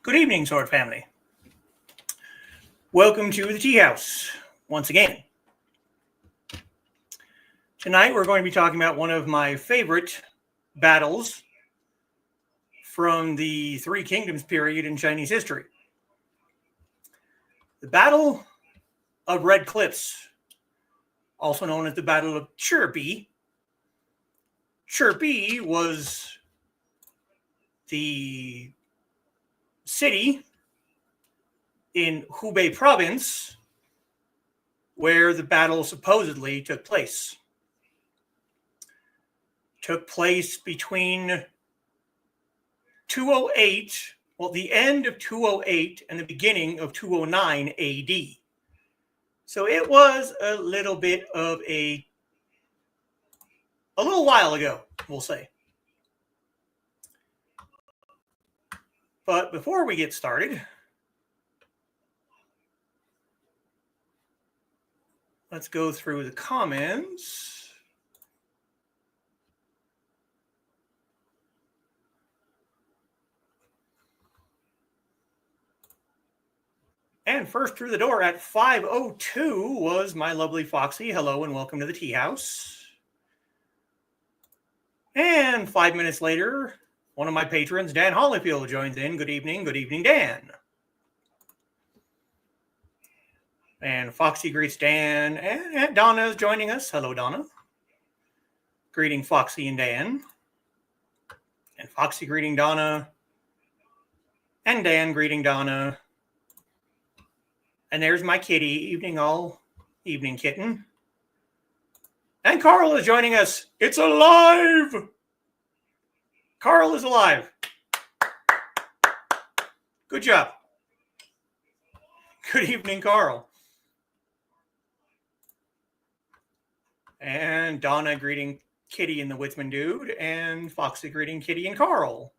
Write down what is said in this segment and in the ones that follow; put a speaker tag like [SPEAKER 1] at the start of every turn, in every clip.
[SPEAKER 1] Good evening, Sword Family. Welcome to the Teahouse once again. Tonight we're going to be talking about one of my favorite battles from the Three Kingdoms period in Chinese history. The Battle of Red Cliffs, also known as the Battle of Chirpi. Chirpi was the city in Hubei province where the battle supposedly took place. Took place between 208, the end of 208 and the beginning of 209 AD. So it was a little bit of a little while ago, we'll say. But before we get started, let's go through the comments. And first through the door at 5:02 was my lovely Foxy. Hello and welcome to the Tea House. And 5 minutes later, one of my patrons, Dan Hollyfield, joins in. Good evening, Dan. And Foxy greets Dan, and Donna is joining us. Hello, Donna. Greeting Foxy and Dan. And Foxy greeting Donna. And Dan greeting Donna. And there's my kitty. Evening, kitten. And Carl is joining us. It's alive! Carl is alive. Good job. Good evening, Carl. And Donna greeting Kitty and the Witsman dude, and Foxy greeting Kitty and Carl.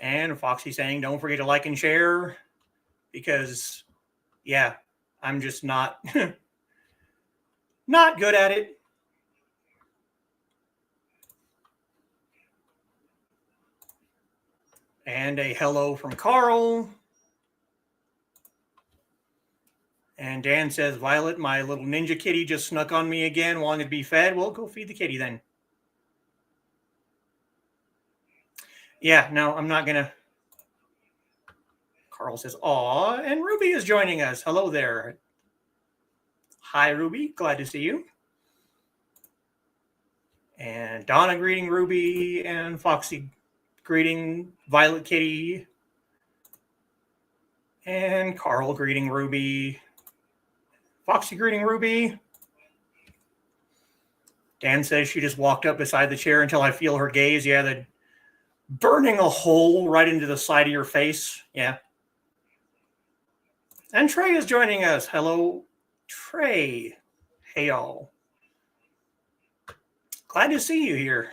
[SPEAKER 1] And Foxy saying, don't forget to like and share, because, yeah, I'm just not, not good at it. And a hello from Carl. And Dan says, Violet, my little ninja kitty just snuck on me again, wanting to be fed. Well, go feed the kitty then. Yeah, no, I'm not going to. Carl says, aw, and Ruby is joining us. Hello there. Hi, Ruby. Glad to see you. And Donna greeting Ruby, and Foxy greeting Violet Kitty. And Carl greeting Ruby. Foxy greeting Ruby. Dan says she just walked up beside the chair until I feel her gaze. Yeah, the burning a hole right into the side of your face. Yeah. And Trey is joining us. Hello, Trey. Hey, all. Glad to see you here.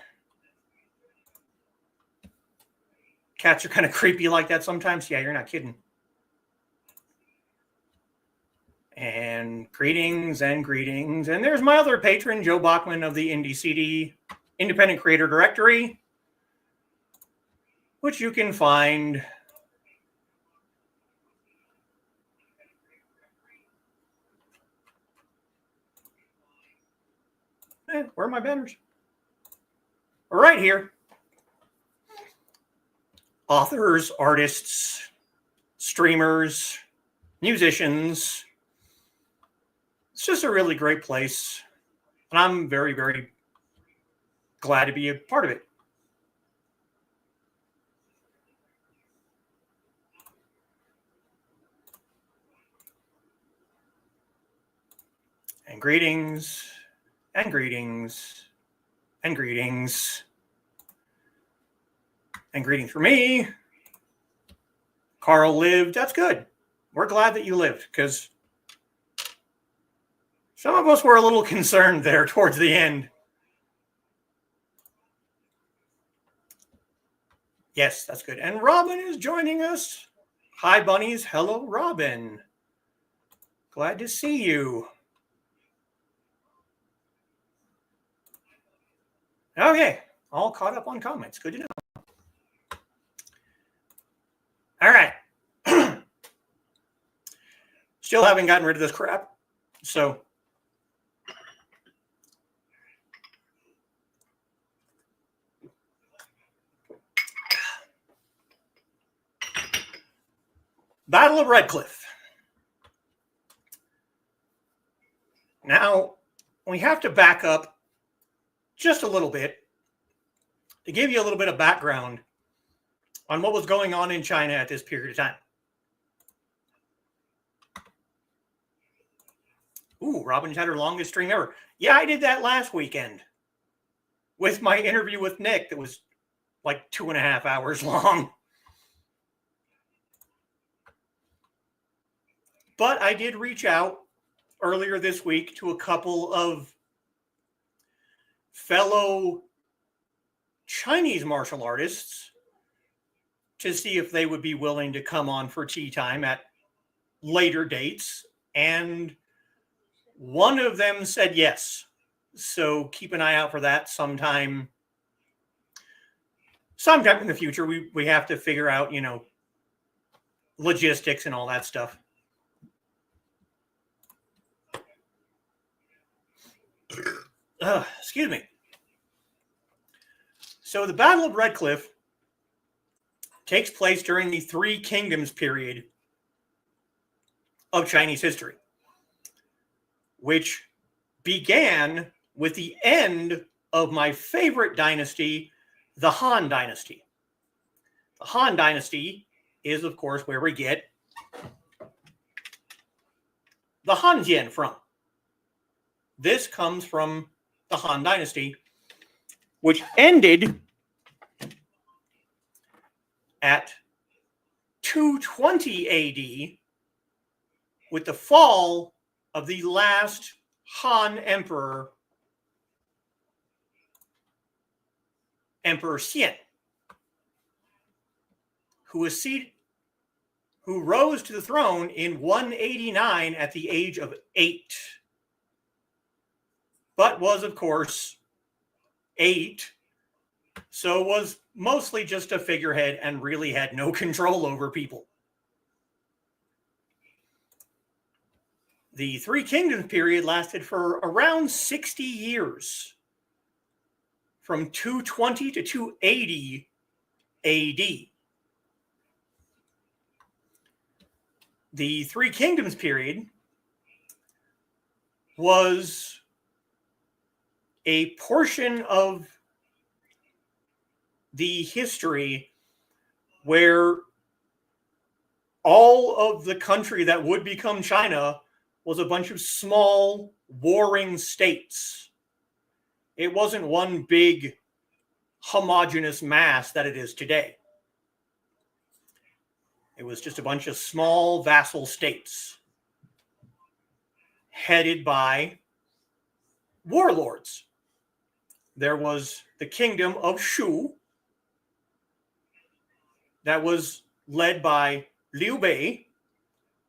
[SPEAKER 1] Cats are kind of creepy like that sometimes. Yeah, you're not kidding. And greetings. And there's my other patron, Joe Bachman of the IndieCD Independent Creator Directory, which you can find where are my banners? Right here. Authors, artists, streamers, musicians. It's just a really great place. And I'm very, very glad to be a part of it. And greetings. And greetings. And greetings. And greetings for me. Carl lived. That's good. We're glad that you lived, because some of us were a little concerned there towards the end. Yes, that's good. And Robin is joining us. Hi, bunnies. Hello, Robin. Glad to see you. Okay, all caught up on comments. Good to know. All right. Still haven't gotten rid of this crap. So Battle of Red Cliff. Now, we have to back up just a little bit to give you a little bit of background on what was going on in China at this period of time. Ooh, Robin's had her longest stream ever. Yeah, I did that last weekend with my interview with Nick that was like 2.5 hours long. But I did reach out earlier this week to a couple of fellow Chinese martial artists to see if they would be willing to come on for tea time at later dates. And one of them said yes. So keep an eye out for that sometime in the future. We have to figure out, logistics and all that stuff. Excuse me. So the Battle of Red Cliff takes place during the Three Kingdoms period of Chinese history, which began with the end of my favorite dynasty, the Han Dynasty. The Han Dynasty is, of course, where we get the Hanjian from. This comes from the Han Dynasty, which ended at 220 AD with the fall of the last Han emperor, Emperor Xian, who rose to the throne in 189 at the age of 8, but was, of course, 8, so was mostly just a figurehead and really had no control over people. The Three Kingdoms period lasted for around 60 years, from 220 to 280 AD. The Three Kingdoms period was a portion of the history where all of the country that would become China was a bunch of small warring states. It wasn't one big homogeneous mass that it is today. It was just a bunch of small vassal states headed by warlords. There was the kingdom of Shu that was led by Liu Bei,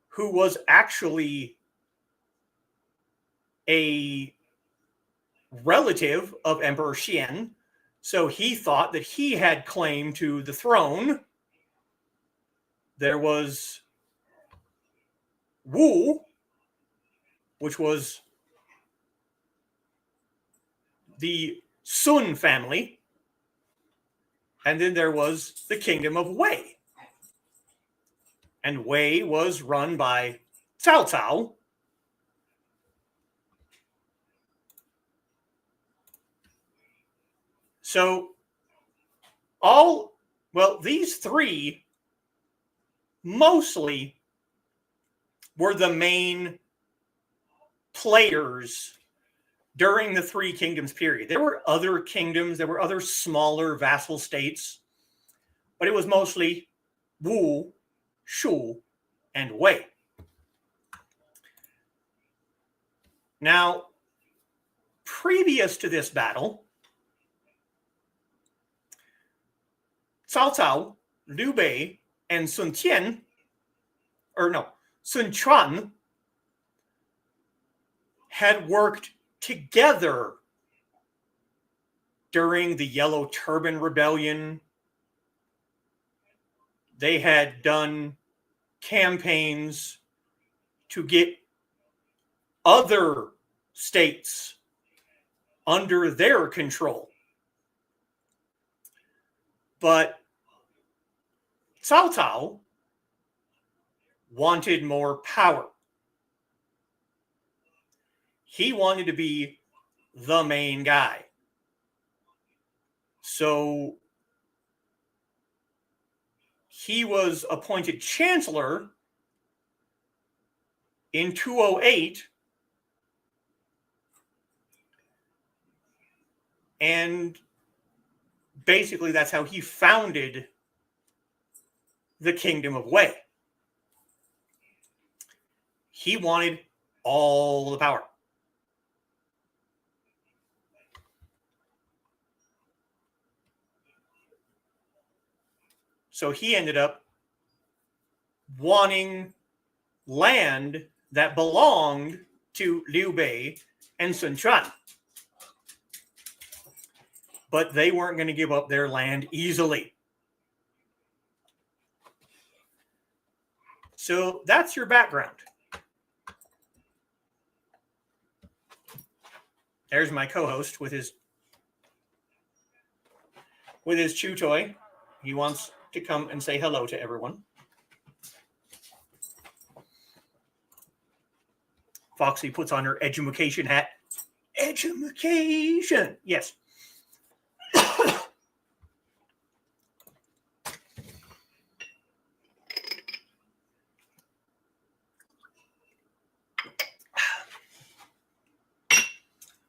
[SPEAKER 1] who was actually a relative of Emperor Xian. So he thought that he had claim to the throne. There was Wu, which was the Sun family. And then there was the kingdom of Wei. And Wei was run by Cao Cao. So these three mostly were the main players during the Three Kingdoms period. There were other kingdoms, there were other smaller vassal states, but it was mostly Wu, Shu, and Wei. Now, previous to this battle, Cao Cao, Liu Bei, and Sun Quan had worked together during the Yellow Turban Rebellion, they had done campaigns to get other states under their control. But Cao Cao wanted more power. He wanted to be the main guy. So he was appointed chancellor in 208, and basically that's how he founded the Kingdom of Wei. He wanted all the power. So he ended up wanting land that belonged to Liu Bei and Sun Quan. But they weren't going to give up their land easily. So that's your background. There's my co-host with his chew toy. He wants to come and say hello to everyone. Foxy puts on her edumacation hat. Edumacation! Yes.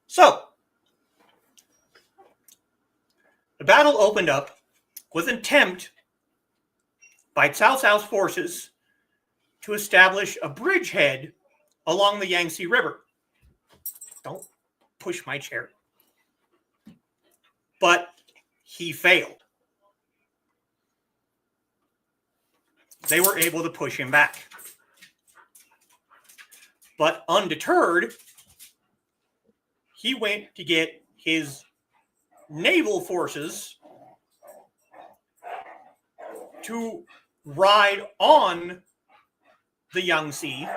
[SPEAKER 1] So, the battle opened up with an attempt by Cao Cao's forces to establish a bridgehead along the Yangtze River. Don't push my chair. But he failed. They were able to push him back. But undeterred, he went to get his naval forces to ride on the Yangtze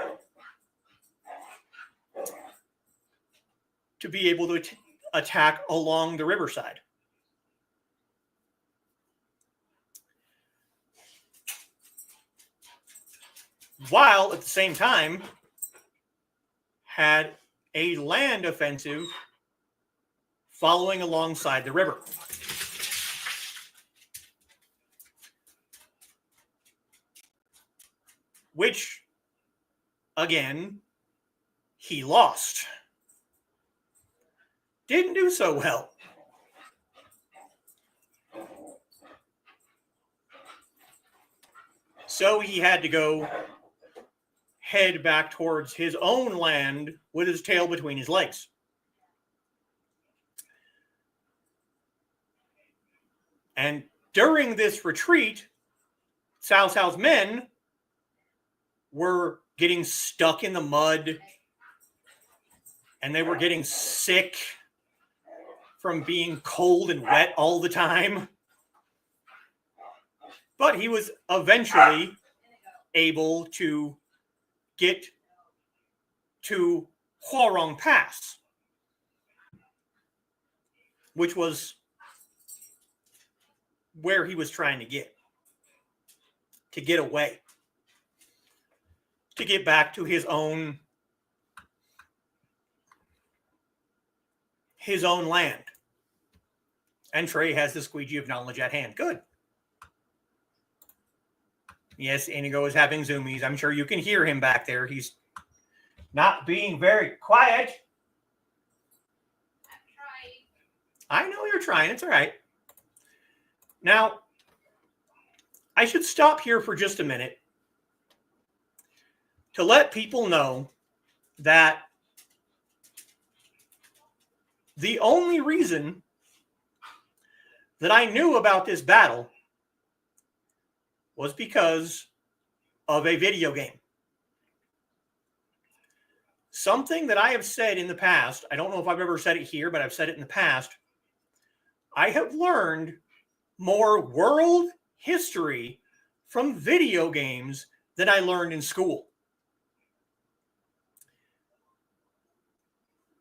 [SPEAKER 1] to be able to attack along the riverside. While at the same time had a land offensive following alongside the river. Which, again, he lost. Didn't do so well. So he had to go head back towards his own land with his tail between his legs. And during this retreat, Cao Cao's men were getting stuck in the mud, and they were getting sick from being cold and wet all the time. But he was eventually able to get to Huarong Pass, which was where he was trying to get away, to get back to his own land. And Trey has the squeegee of knowledge at hand. Good. Yes, Inigo is having zoomies. I'm sure you can hear him back there. He's not being very quiet. I'm trying. I know you're trying. It's all right. Now, I should stop here for just a minute to let people know that the only reason that I knew about this battle was because of a video game. Something that I have said in the past, I don't know if I've ever said it here, but I've said it in the past. I have learned more world history from video games than I learned in school.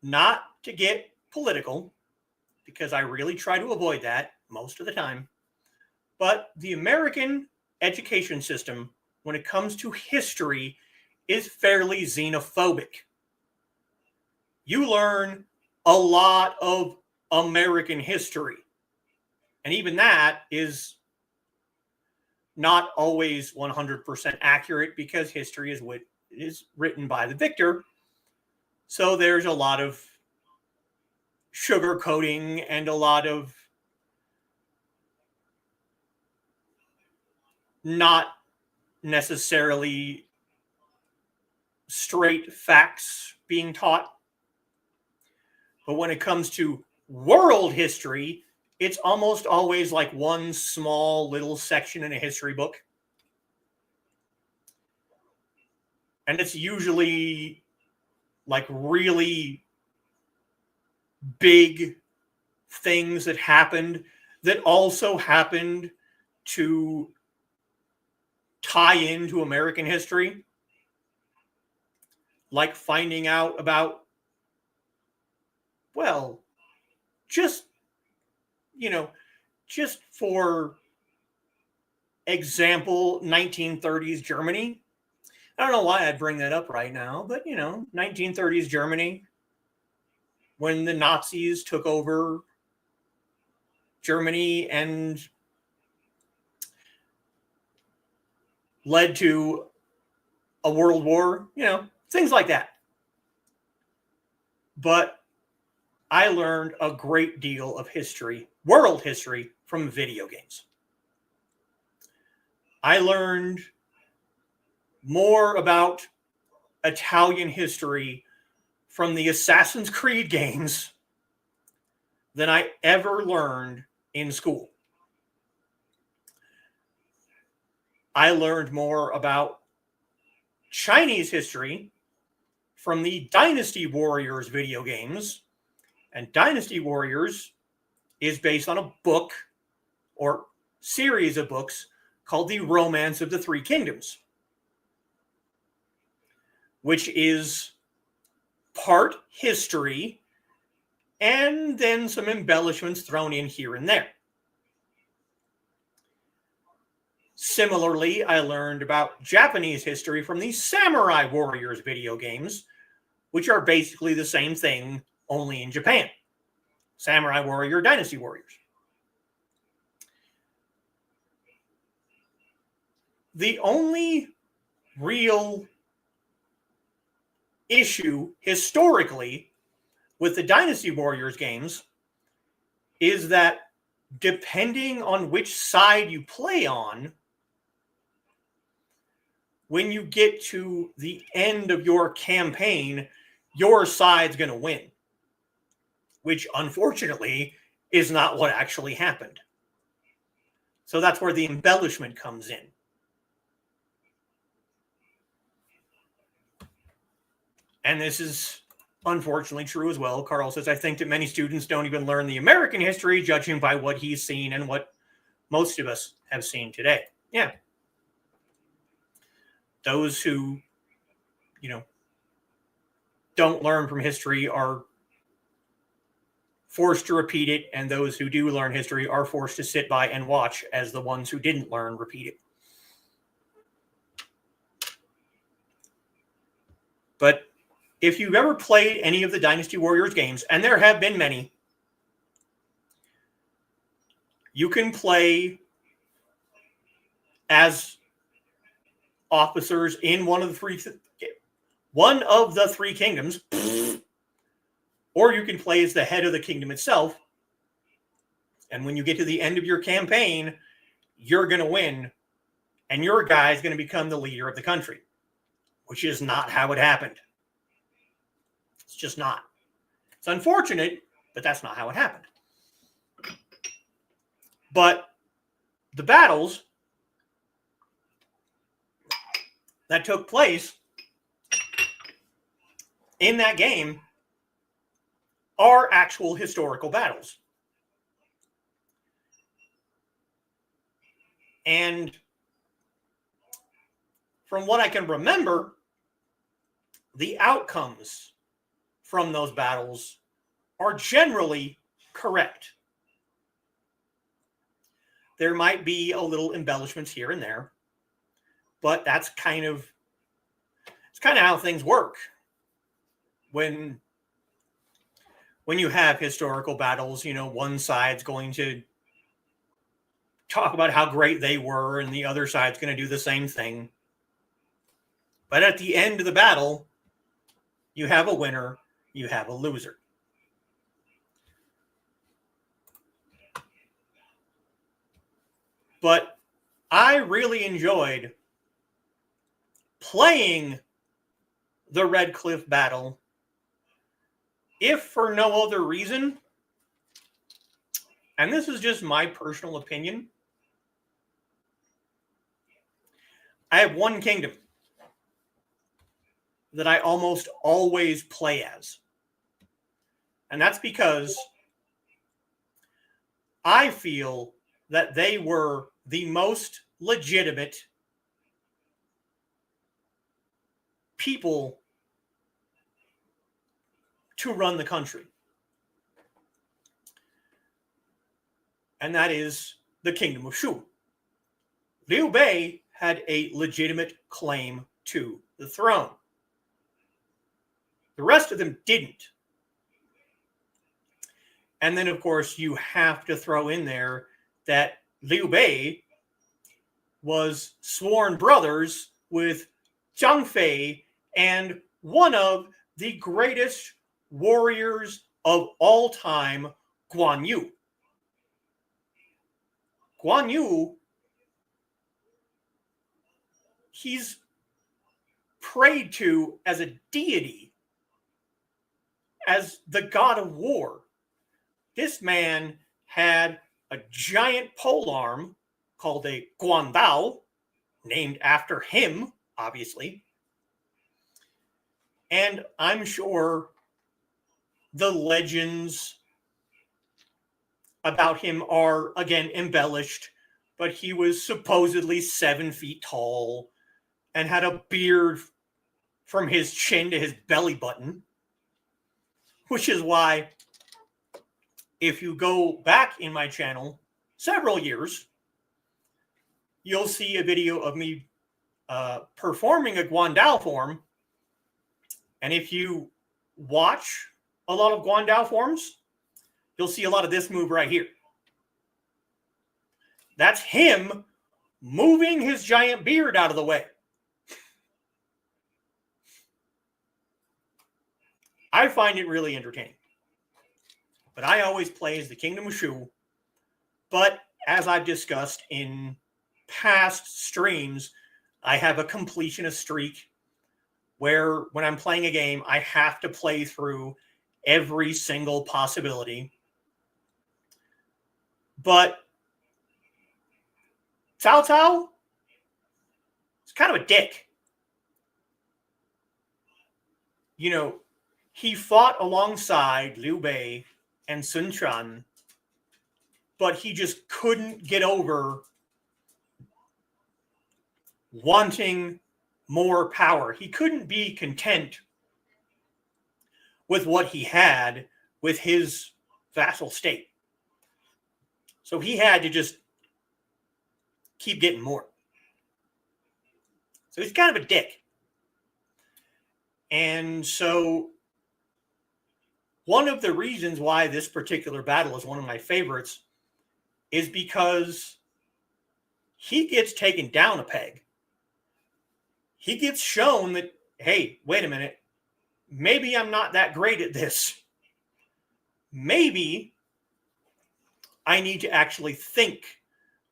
[SPEAKER 1] Not to get political, because I really try to avoid that most of the time, but the American education system, when it comes to history, is fairly xenophobic. You learn a lot of American history, and even that is not always 100% accurate, because history is written by the victor. So there's a lot of sugarcoating and a lot of not necessarily straight facts being taught. But when it comes to world history, it's almost always like one small little section in a history book. And it's usually like really big things that happened that also happened to tie into American history. Like finding out about, well, just for example, 1930s Germany. I don't know why I'd bring that up right now, but 1930s Germany, when the Nazis took over Germany and led to a world war, things like that. But I learned a great deal of history, world history, from video games. I learned more about Italian history from the Assassin's Creed games than I ever learned in school. I learned more about Chinese history from the Dynasty Warriors video games. And Dynasty Warriors is based on a book or series of books called The Romance of the Three Kingdoms, which is part history and then some embellishments thrown in here and there. Similarly, I learned about Japanese history from the Samurai Warriors video games, which are basically the same thing, only in Japan. Samurai Warrior, Dynasty Warriors. The only real issue historically with the Dynasty Warriors games is that depending on which side you play on, when you get to the end of your campaign, your side's going to win, which unfortunately is not what actually happened. So that's where the embellishment comes in. And this is unfortunately true as well. Carl says, I think that many students don't even learn the American history, judging by what he's seen and what most of us have seen today. Yeah. Those who, don't learn from history are forced to repeat it, and those who do learn history are forced to sit by and watch as the ones who didn't learn repeat it. But if you've ever played any of the Dynasty Warriors games, and there have been many, you can play as officers in one of the three kingdoms, or you can play as the head of the kingdom itself. And when you get to the end of your campaign, you're going to win, and your guy is going to become the leader of the country, which is not how it happened. It's just not. It's unfortunate, but that's not how it happened. But the battles that took place in that game are actual historical battles. And from what I can remember, the outcomes from those battles are generally correct. There might be a little embellishments here and there, but that's kind of how things work when you have historical battles. One side's going to talk about how great they were, and the other side's going to do the same thing. But at the end of the battle, you have a winner, you have a loser. But I really enjoyed playing the Red Cliff battle, if for no other reason, and this is just my personal opinion, I have one kingdom that I almost always play as. And that's because I feel that they were the most legitimate people to run the country. And that is the Kingdom of Shu. Liu Bei had a legitimate claim to the throne. The rest of them didn't. And then, of course, you have to throw in there that Liu Bei was sworn brothers with Zhang Fei and one of the greatest warriors of all time, Guan Yu. Guan Yu, he's prayed to as a deity, as the god of war. This man had a giant polearm called a Guandao, named after him, obviously. And I'm sure the legends about him are, again, embellished, but he was supposedly 7 feet tall and had a beard from his chin to his belly button, which is why, if you go back in my channel several years, you'll see a video of me performing a Guandao form. And if you watch a lot of Guandao forms, you'll see a lot of this move right here. That's him moving his giant beard out of the way. I find it really entertaining. But I always play as the Kingdom of Shu. But as I've discussed in past streams, I have a completionist streak where when I'm playing a game, I have to play through every single possibility. But Cao Cao is kind of a dick. He fought alongside Liu Bei and Sun Quan, but he just couldn't get over wanting more power. He couldn't be content with what he had with his vassal state. So he had to just keep getting more. So he's kind of a dick. And so one of the reasons why this particular battle is one of my favorites is because he gets taken down a peg. He gets shown that, hey, wait a minute, maybe I'm not that great at this. Maybe I need to actually think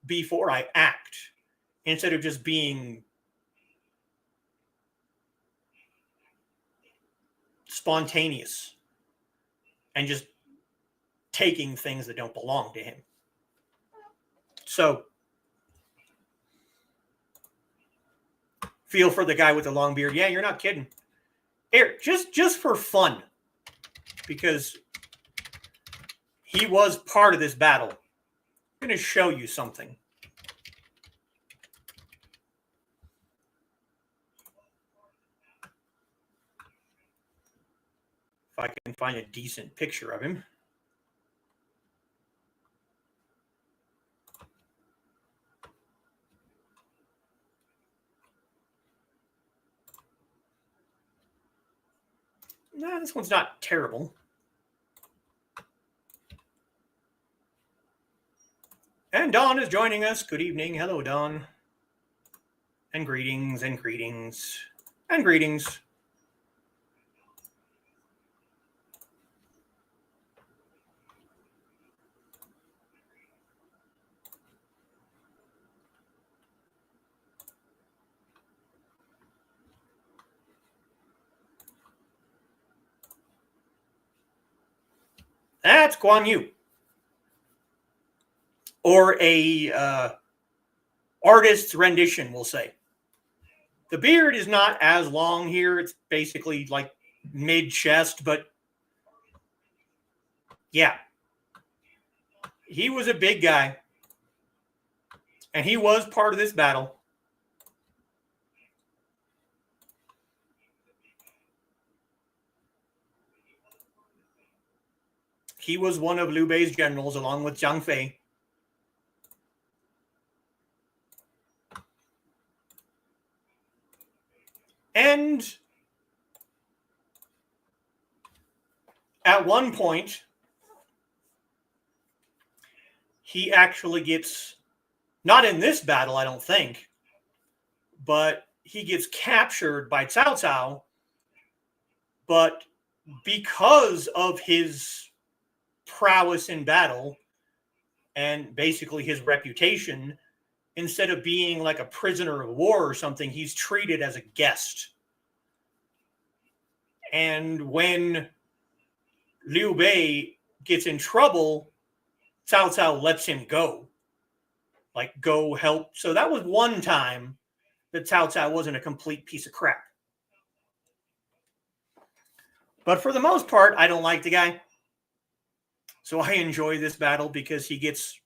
[SPEAKER 1] before I act instead of just being spontaneous and just taking things that don't belong to him. So, feel for the guy with the long beard. Yeah, you're not kidding. Here, just for fun, because he was part of this battle. I'm going to show you something. I can find a decent picture of him. Nah, this one's not terrible. And Dawn is joining us. Good evening. Hello, Dawn. And greetings, and greetings, and greetings. That's Guan Yu. Or a artist's rendition, we'll say. The beard is not as long here. It's basically like mid-chest, but yeah. He was a big guy. And he was part of this battle. He was one of Liu Bei's generals along with Zhang Fei. And at one point, he actually gets, not in this battle, I don't think, but he gets captured by Cao Cao. But because of his prowess in battle and basically his reputation, instead of being like a prisoner of war or something, he's treated as a guest. And when Liu Bei gets in trouble, Cao Cao lets him go. Like, go help. So that was one time that Cao Cao wasn't a complete piece of crap. But for the most part, I don't like the guy. So I enjoy this battle because he gets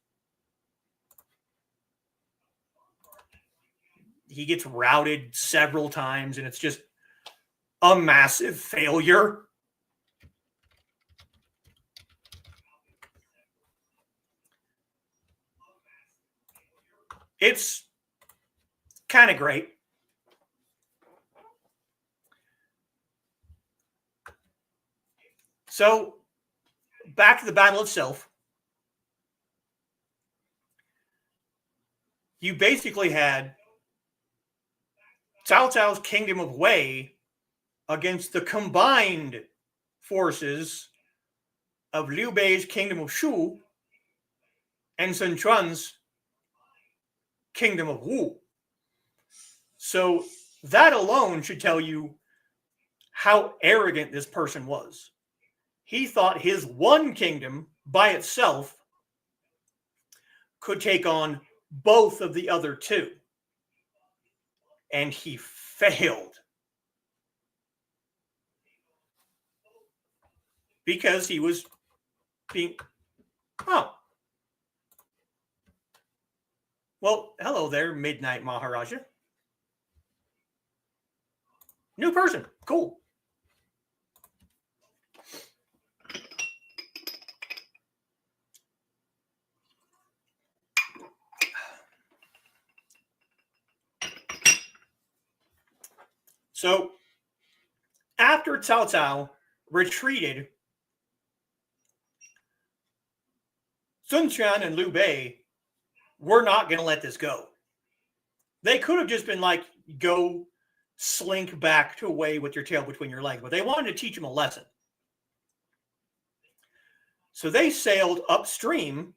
[SPEAKER 1] routed several times, and it's just a massive failure. It's kind of great. So back to the battle itself. You basically had Cao Cao's kingdom of Wei against the combined forces of Liu Bei's kingdom of Shu and Sun Quan's kingdom of Wu. So that alone should tell you how arrogant this person was. He thought his one kingdom by itself could take on both of the other two. And he failed. Because he was being... Oh. Well, hello there, Midnight Maharaja. New person. Cool. So, after Cao Cao retreated, Sun Quan and Liu Bei were not going to let this go. They could have just been like, go slink back to Wei with your tail between your legs, but they wanted to teach him a lesson. So they sailed upstream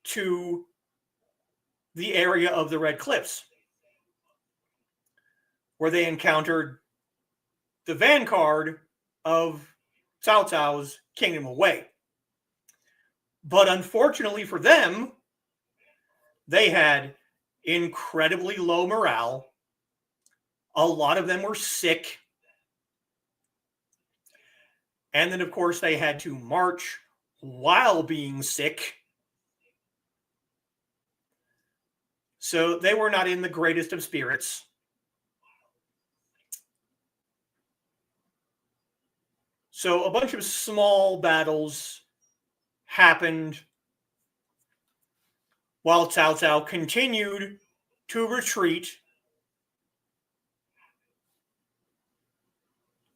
[SPEAKER 1] to the area of the Red Cliffs, where they encountered the vanguard of Cao Cao's kingdom of Wei. But unfortunately for them, they had incredibly low morale. A lot of them were sick. And then, of course, they had to march while being sick. So they were not in the greatest of spirits. So a bunch of small battles happened while Cao Cao continued to retreat,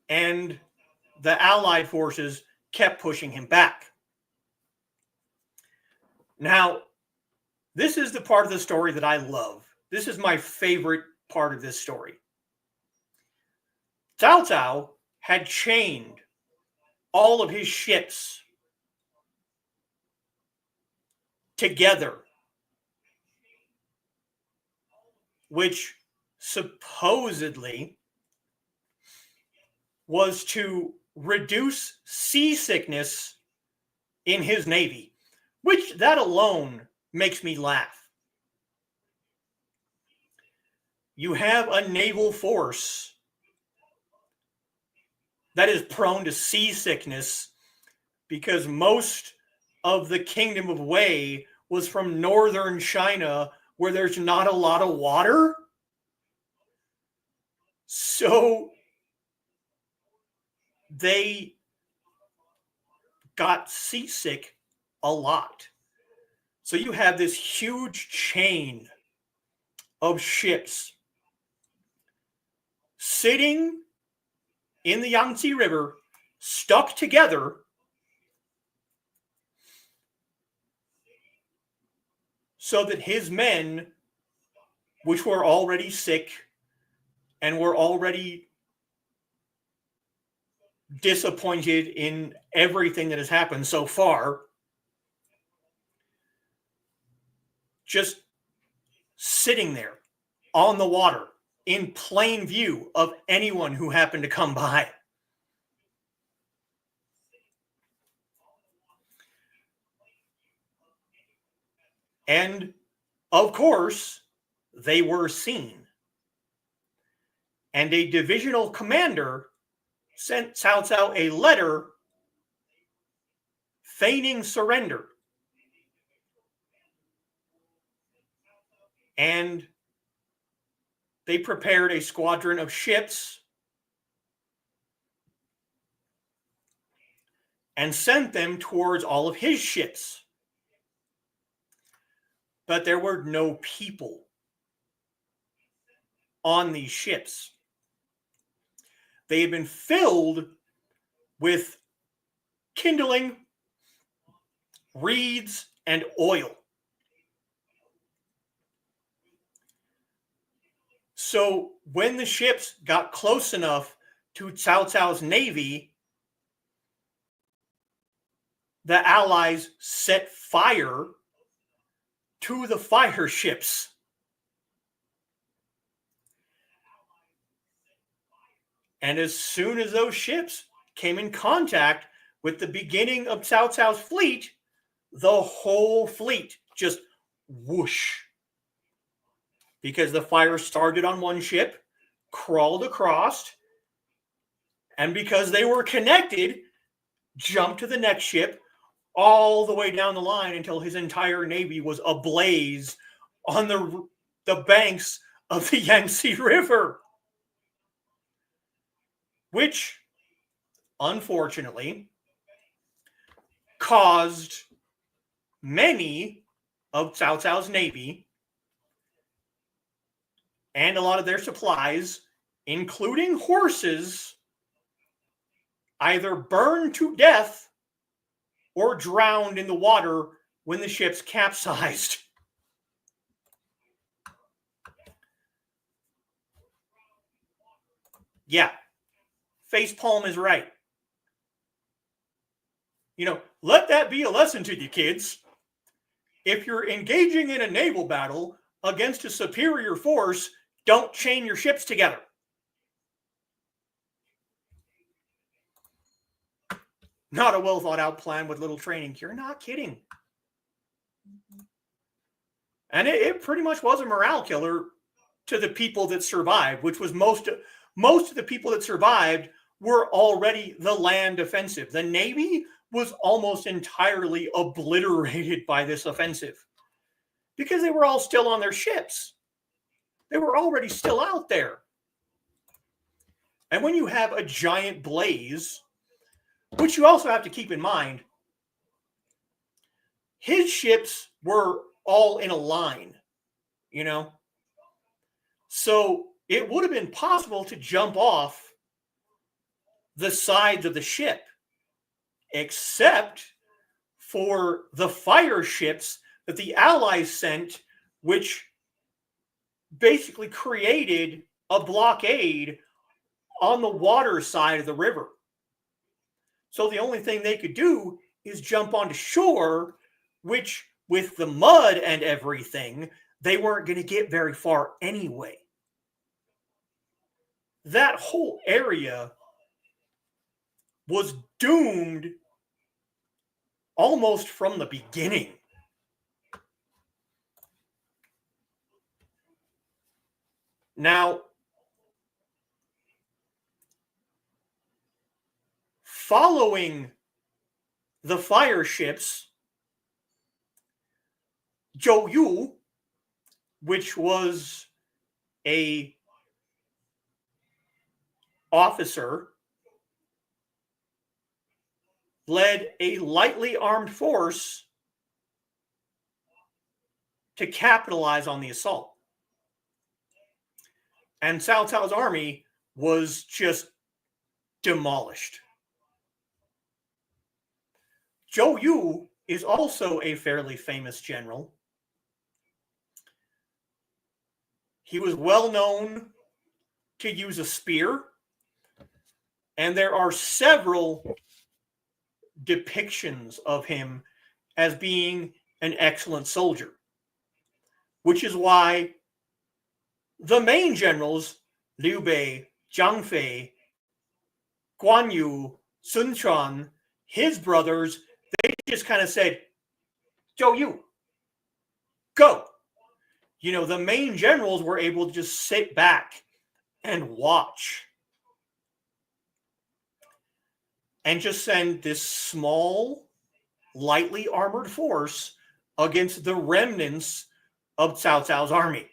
[SPEAKER 1] and the Allied forces kept pushing him back. Now, this is the part of the story that I love. This is my favorite part of this story. Cao Cao had chained all of his ships together, which supposedly was to reduce seasickness in his navy, which that alone makes me laugh. You have a naval force that is prone to seasickness because most of the Kingdom of Wei was from northern China, where there's not a lot of water. So they got seasick a lot. So you have this huge chain of ships sitting in the Yangtze River, stuck together, so that his men, which were already sick and were already disappointed in everything that has happened so far, just sitting there on the water in plain view of anyone who happened to come by. And of course, they were seen. And a divisional commander sent Cao Cao a letter feigning surrender. And they prepared a squadron of ships and sent them towards all of his ships. But there were no people on these ships. They had been filled with kindling, reeds, and oil. So when the ships got close enough to Cao Cao's navy, the Allies set fire to the fire ships. And as soon as those ships came in contact with the beginning of Cao Cao's fleet, the whole fleet just whoosh. Because the fire started on one ship, crawled across, and because they were connected, jumped to the next ship, all the way down the line until his entire navy was ablaze on the banks of the Yangtze River. Which, unfortunately, caused many of Cao Cao's navy and a lot of their supplies, including horses, either burned to death or drowned in the water when the ships capsized. Yeah, facepalm is right. Let that be a lesson to you, kids. If you're engaging in a naval battle against a superior force, don't chain your ships together. Not a well thought out plan with little training. You're not kidding. And it pretty much was a morale killer to the people that survived, which was most of the people that survived were already the land offensive. The Navy was almost entirely obliterated by this offensive because they were all still on their ships. They were already still out there. And when you have a giant blaze which you also have to keep in mind, his ships were all in a line, you know? So it would have been possible to jump off the sides of the ship, except for the fire ships that the Allies sent, which basically created a blockade on the water side of the river. So the only thing they could do is jump onto shore, which with the mud and everything, they weren't going to get very far anyway. That whole area was doomed almost from the beginning. Now, following the fire ships, Zhou Yu, which was a officer, led a lightly armed force to capitalize on the assault. And Cao Cao's army was just demolished. Zhou Yu is also a fairly famous general. He was well known to use a spear, and there are several depictions of him as being an excellent soldier, which is why the main generals, Liu Bei, Zhang Fei, Guan Yu, Sun Quan, his brothers, they just kind of said, Zhou Yu, go. You know, the main generals were able to just sit back and watch and just send this small, lightly armored force against the remnants of Cao Cao's army.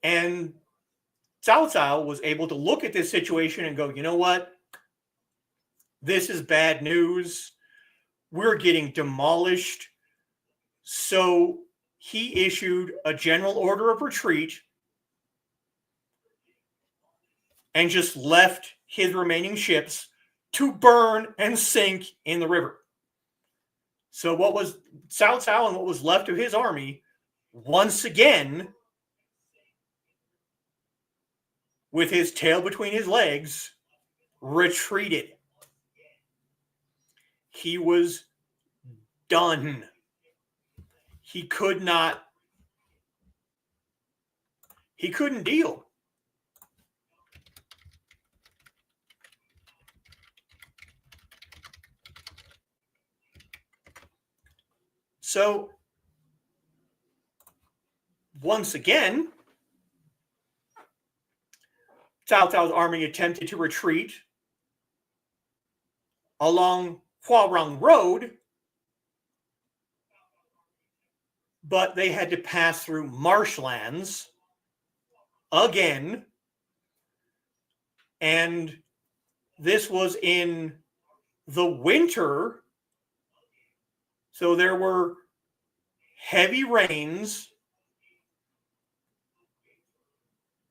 [SPEAKER 1] And Cao Cao was able to look at this situation and go, you know what? This is bad news. We're getting demolished. So he issued a general order of retreat and just left his remaining ships to burn and sink in the river. So what was Cao Cao and what was left of his army, once again, with his tail between his legs, retreated. He was done. He couldn't deal. So, once again, Cao Cao's army attempted to retreat along Huarong Road, but they had to pass through marshlands again. And this was in the winter, so there were heavy rains,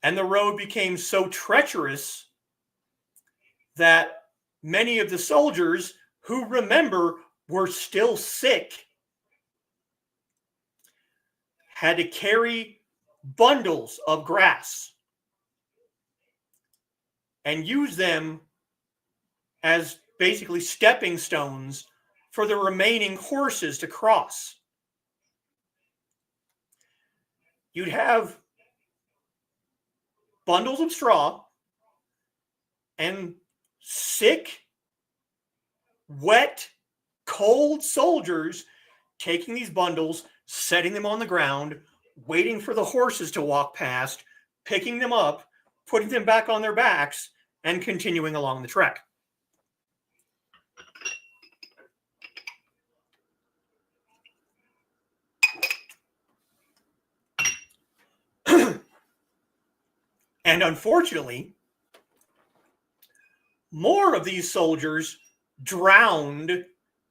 [SPEAKER 1] and the road became so treacherous that many of the soldiers who, remember, were still sick had to carry bundles of grass and use them as basically stepping stones for the remaining horses to cross. You'd have bundles of straw and sick, wet, cold soldiers taking these bundles, setting them on the ground, waiting for the horses to walk past, picking them up, putting them back on their backs, and continuing along the trek. And unfortunately, more of these soldiers drowned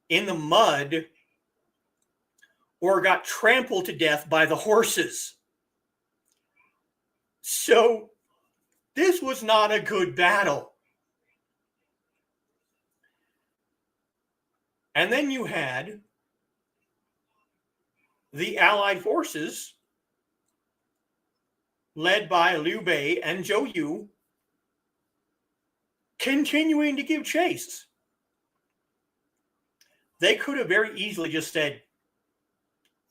[SPEAKER 1] in the mud or got trampled to death by the horses. So this was not a good battle. And then you had the Allied forces led by Liu Bei and Zhou Yu continuing to give chase. They could have very easily just said,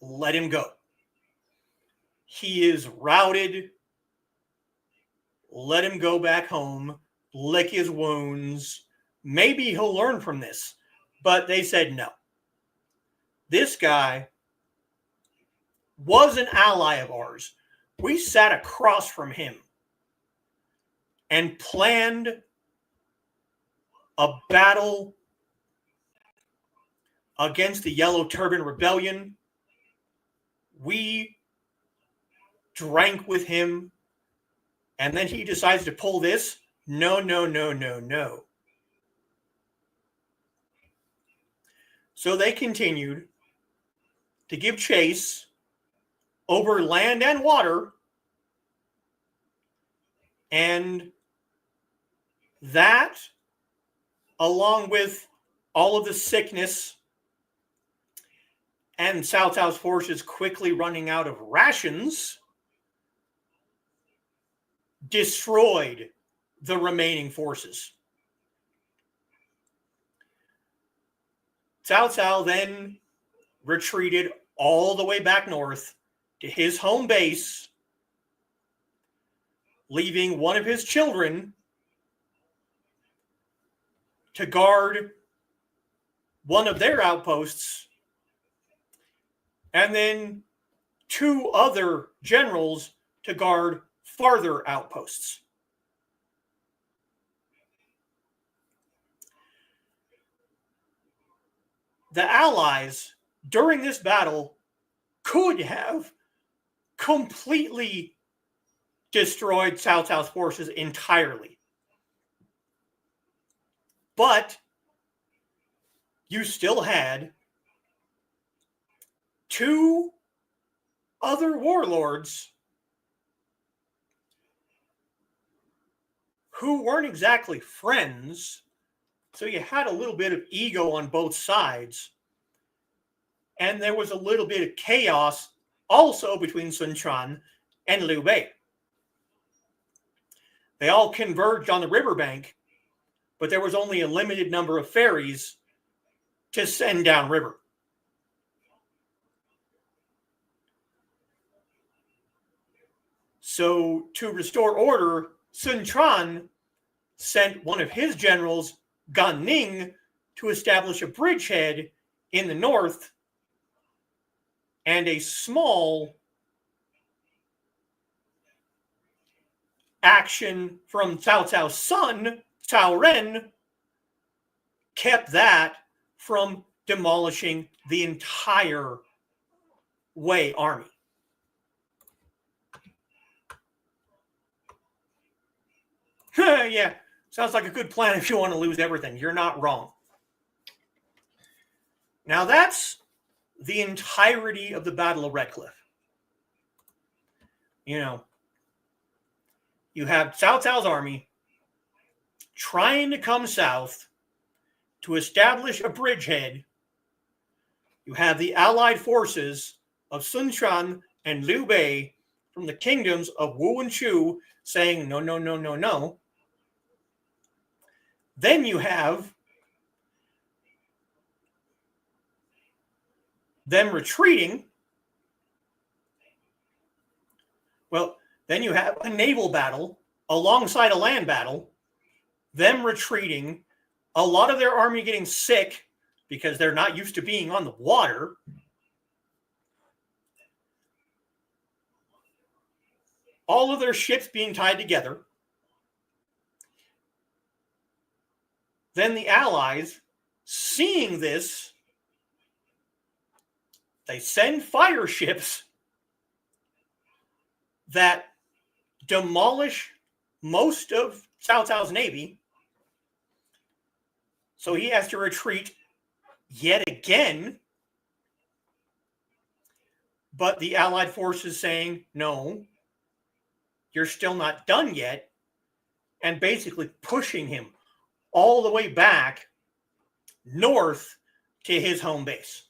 [SPEAKER 1] let him go. He is routed. Let him go back home, lick his wounds. Maybe he'll learn from this. But they said no. This guy was an ally of ours. We sat across from him and planned a battle against the Yellow Turban Rebellion. We drank with him, and then he decides to pull this. No, no, no, no, no. So they continued to give chase over land and water, and that, along with all of the sickness and Cao Cao's forces quickly running out of rations, destroyed the remaining forces. Cao Cao then retreated all the way back north to his home base, leaving one of his children to guard one of their outposts, and then two other generals to guard farther outposts. The Allies, during this battle, could have completely destroyed Cao Cao's forces entirely. But you still had two other warlords who weren't exactly friends, so you had a little bit of ego on both sides, and there was a little bit of chaos also between Sun Quan and Liu Bei. They all converged on the riverbank, but there was only a limited number of ferries to send downriver. So to restore order, Sun Quan sent one of his generals, Gan Ning, to establish a bridgehead in the north and a small action from Cao Cao's son, Cao Ren, kept that from demolishing the entire Wei army. Yeah, sounds like a good plan if you want to lose everything. You're not wrong. Now that's the entirety of the Battle of Red Cliff. You know, you have Cao Cao's army trying to come south to establish a bridgehead. You have the allied forces of Sun Quan and Liu Bei from the kingdoms of Wu and Chu saying, no, no, no, no, no. Then you have them retreating. Well, then you have a naval battle alongside a land battle, them retreating, a lot of their army getting sick because they're not used to being on the water. All of their ships being tied together. Then the Allies, seeing this, they send fire ships that demolish most of Cao Cao's navy So he has to retreat yet again. But the Allied forces saying, no, you're still not done yet, and basically pushing him all the way back north to his home base.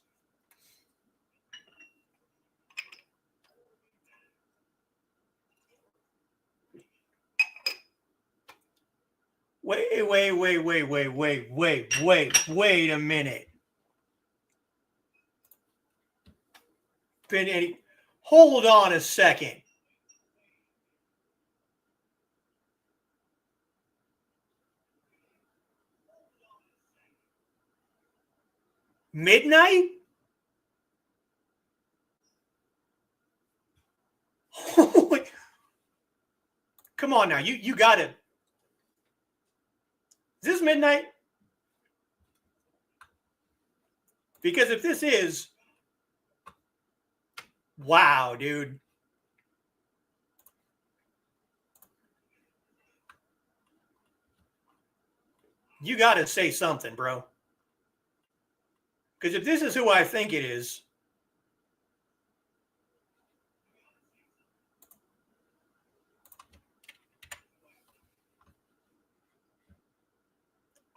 [SPEAKER 1] Wait a minute. Hold on a second. Midnight? Come on now, you got it. Is this midnight? Because if this is, wow, dude. You got to say something, bro. Because if this is who I think it is,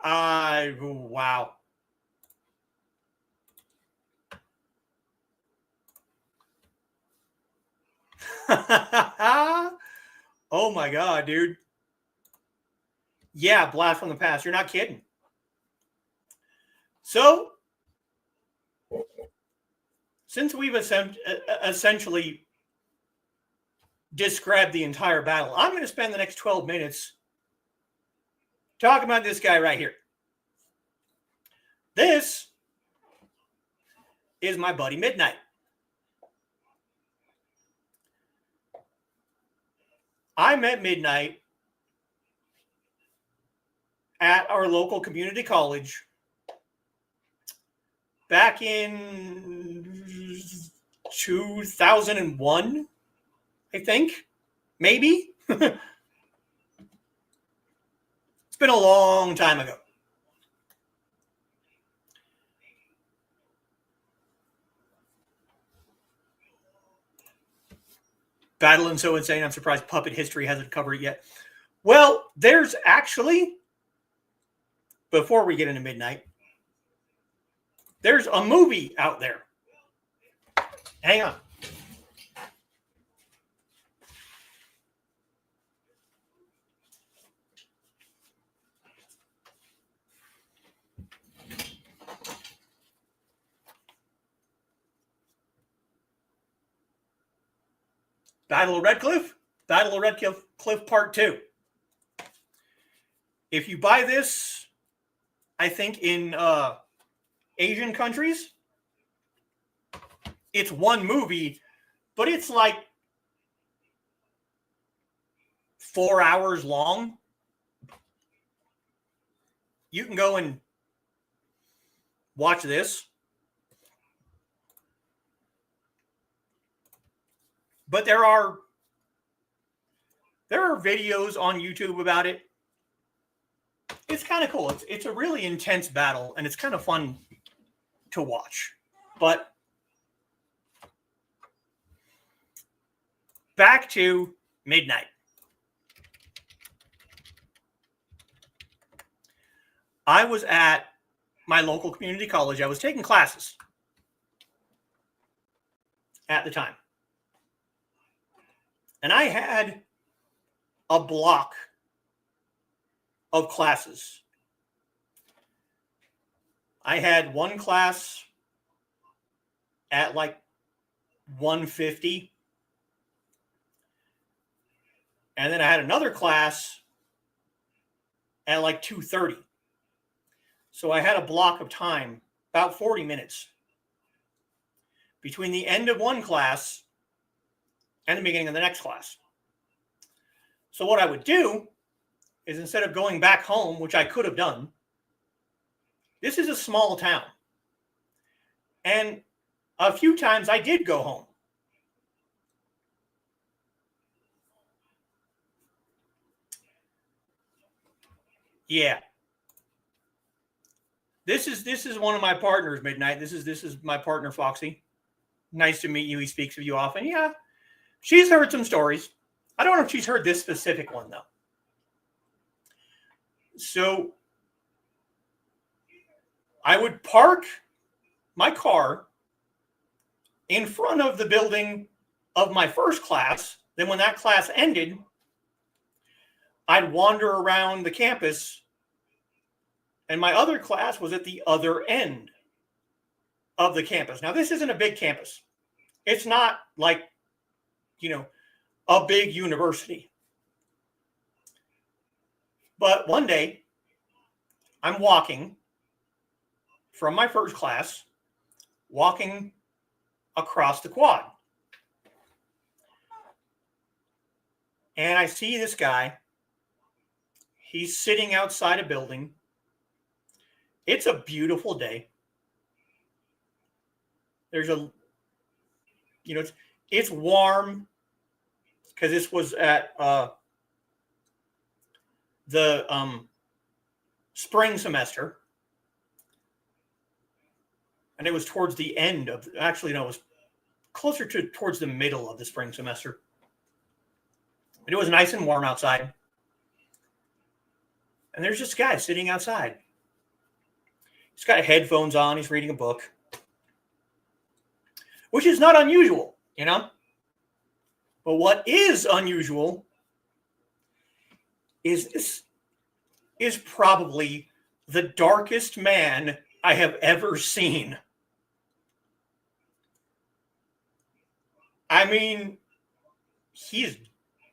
[SPEAKER 1] wow. Oh my God, dude. Yeah, blast from the past. You're not kidding. So, since we've essentially described the entire battle, I'm going to spend the next 12 minutes talking about this guy right here. This is my buddy Midnight. I met Midnight at our local community college back in 2001, I think. Maybe. It's been a long time ago. Battle and So Insane. I'm surprised Puppet History hasn't covered it yet. Well, there's actually, before we get into Midnight, there's a movie out there. Hang on. Battle of Red Cliff, Battle of Red Cliff Part 2. If you buy this, I think in Asian countries, it's one movie, but it's like 4 hours long. You can go and watch this. But there are videos on YouTube about it. It's kind of cool. It's a really intense battle, and it's kind of fun to watch. But back to Midnight. I was at my local community college. I was taking classes at the time. And I had a block of classes. I had one class at like 1:50. And then I had another class at like 2:30. So I had a block of time, about 40 minutes, between the end of one class and the beginning of the next class. So what I would do is, instead of going back home, which I could have done, this is a small town. And a few times I did go home. Yeah. This is one of my partners, Midnight. This is my partner, Foxy. Nice to meet you. He speaks of you often. Yeah, she's heard some stories. I don't know if she's heard this specific one, though. So I would park my car in front of the building of my first class. Then when that class ended, I'd wander around the campus, and my other class was at the other end of the campus. Now, this isn't a big campus. It's not like, a big university. But one day, I'm walking from my first class, walking across the quad. And I see this guy. He's sitting outside a building. It's a beautiful day. There's it's warm because this was at the spring semester. And it was towards the end of, actually, no, it was closer towards the middle of the spring semester. But it was nice and warm outside. And there's this guy sitting outside. He's got headphones on. He's reading a book, which is not unusual, But what is unusual is this is probably the darkest man I have ever seen. I mean, he's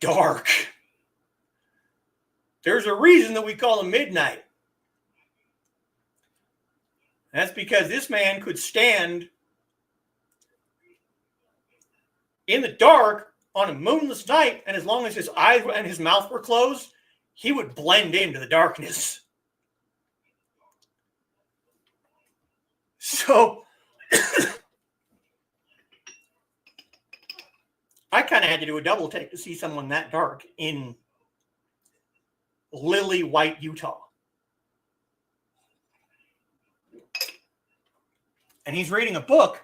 [SPEAKER 1] dark. There's a reason that we call him Midnight. That's because this man could stand in the dark on a moonless night, and as long as his eyes and his mouth were closed, he would blend into the darkness. So I kind of had to do a double take to see someone that dark in lily white Utah. And he's reading a book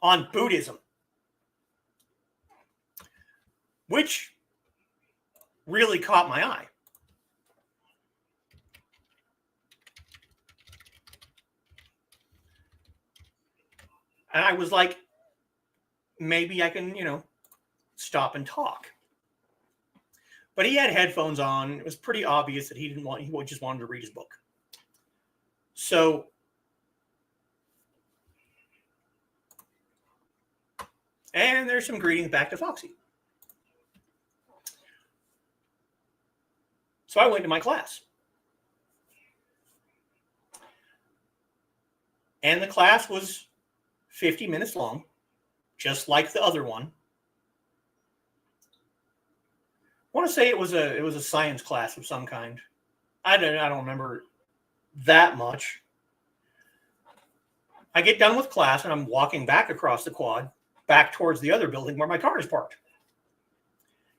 [SPEAKER 1] on Buddhism, which really caught my eye. And I was like, maybe I can, stop and talk. But he had headphones on. It was pretty obvious that he just wanted to read his book. So and there's some greetings back to Foxy. So I went to my class. And the class was 50 minutes long, just like the other one. I want to say it was a science class of some kind. I don't remember that much. I get done with class and I'm walking back across the quad, back towards the other building where my car is parked.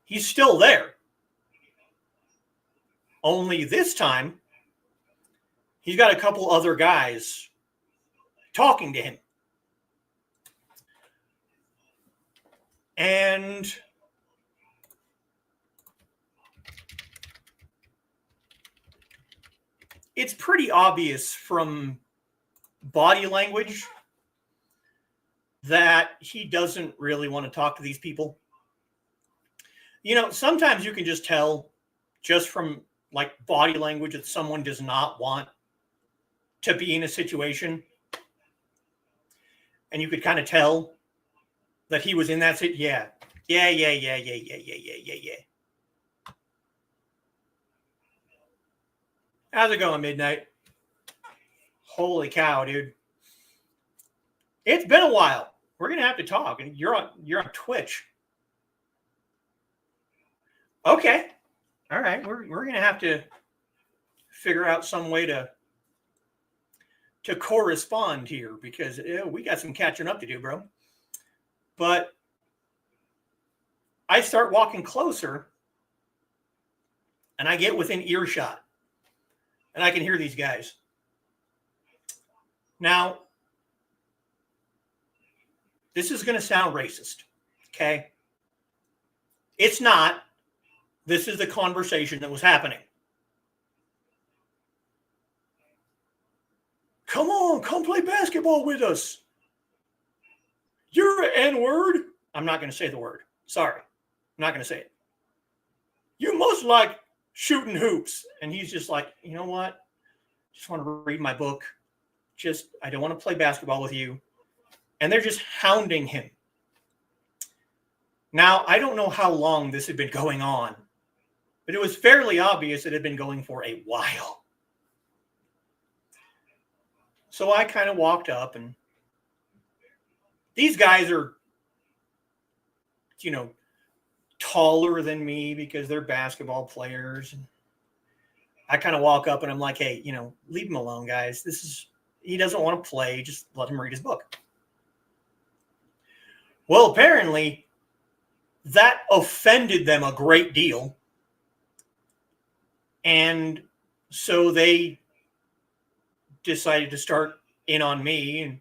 [SPEAKER 1] He's still there. Only this time, he's got a couple other guys talking to him. And it's pretty obvious from body language that he doesn't really want to talk to these people. Sometimes you can just tell just from body language that someone does not want to be in a situation. And you could kind of tell that he was in that situation. Yeah. How's it going, Midnight? Holy cow, dude. It's been a while. We're going to have to talk. And you're on Twitch. Okay. All right. We're going to have to figure out some way to correspond here because we got some catching up to do, bro. But I start walking closer and I get within earshot. and I can hear these guys. Now, this is going to sound racist, okay? It's not. This is the conversation that was happening. Come on, come play basketball with us. You're an N-word. I'm not going to say the word. Sorry. I'm not going to say it. You must like shooting hoops. And he's just like, you know what? Just want to read my book. I don't want to play basketball with you. And they're just hounding him. Now, I don't know how long this had been going on, but it was fairly obvious it had been going for a while. So I kind of walked up, and these guys are, taller than me because they're basketball players. And I kind of walk up and I'm like, hey, leave him alone, guys. He doesn't want to play. Just let him read his book. Well, apparently that offended them a great deal. And so they decided to start in on me. And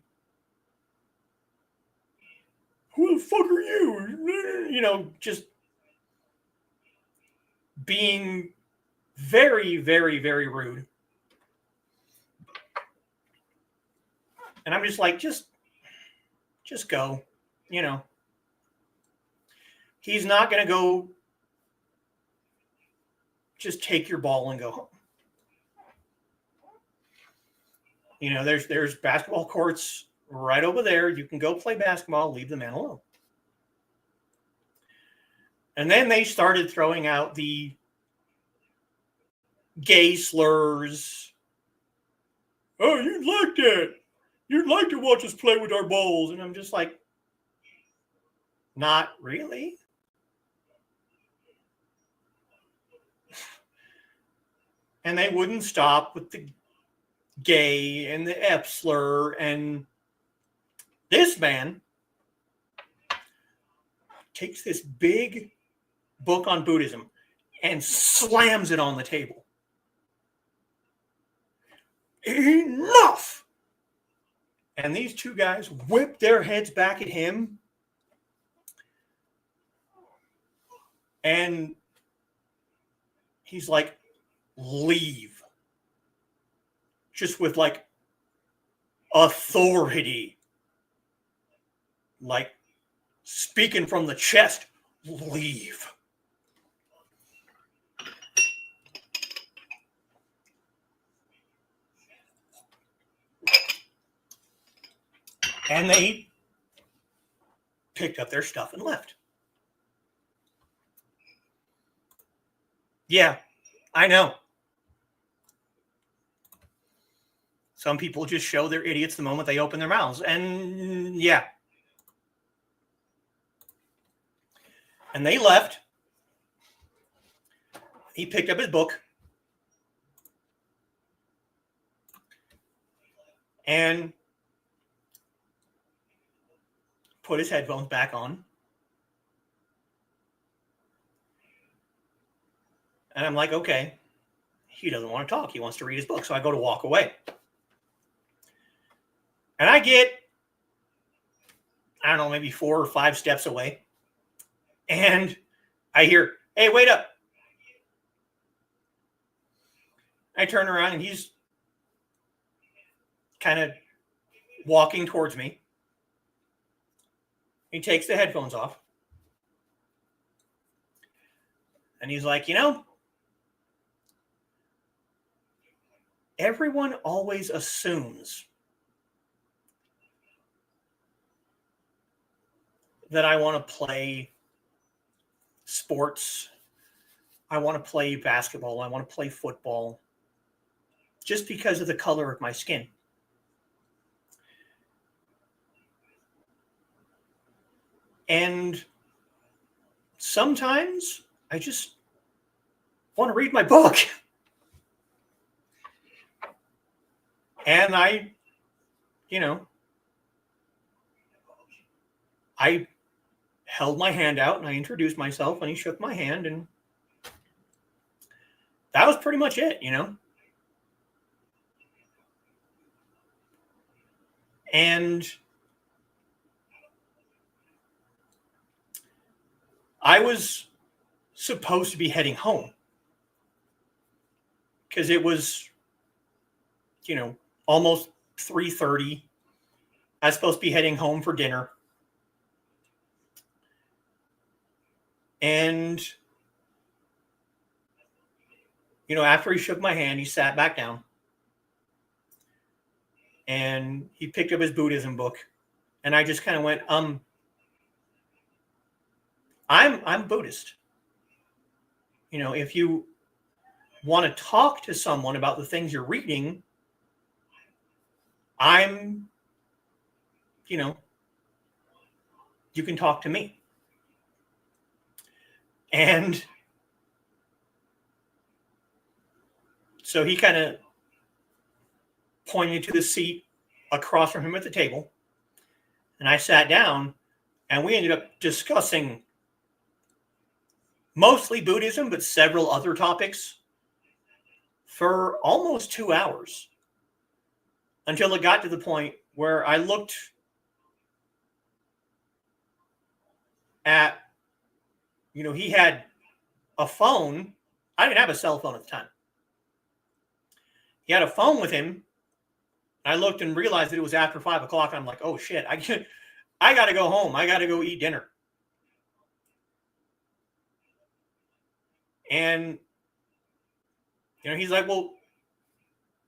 [SPEAKER 1] who the fuck are you? Just being very, very, very rude. And I'm just like, just go, He's not going to go just take your ball and go home. There's basketball courts right over there. You can go play basketball, leave the man alone. And then they started throwing out the gay slurs. Oh, you'd like that. You'd like to watch us play with our balls. And I'm just like, not really. And they wouldn't stop with the gay and the F slur. And this man takes this big book on Buddhism and slams it on the table. Enough! And these two guys whip their heads back at him. And he's like, leave. Just with like authority. Like speaking from the chest, leave. And they picked up their stuff and left. Yeah, I know. Some people just show they're idiots the moment they open their mouths. And yeah. And they left. He picked up his book. And put his headphones back on. And I'm like, okay, he doesn't want to talk. He wants to read his book. So I go to walk away. And I get, I don't know, maybe 4 or 5 steps away. And I hear, hey, wait up. I turn around and he's kind of walking towards me. He takes the headphones off. And he's like, everyone always assumes that I want to play sports. I want to play basketball. I want to play football just because of the color of my skin. And sometimes I just want to read my book. And I held my hand out and I introduced myself and he shook my hand and that was pretty much it, And I was supposed to be heading home because it was, almost 3:30. I was supposed to be heading home for dinner. And, after he shook my hand, he sat back down and he picked up his Buddhism book. And I just kind of went, I'm Buddhist. If you want to talk to someone about the things you're reading, I'm, you can talk to me. And so he kind of pointed to the seat across from him at the table. And I sat down and we ended up discussing mostly Buddhism, but several other topics for almost 2 hours until it got to the point where I looked at, he had a phone. I didn't have a cell phone at the time. He had a phone with him. I looked and realized that it was after 5 o'clock. I'm like, oh shit, I got to go home. I got to go eat dinner. And, he's like, well,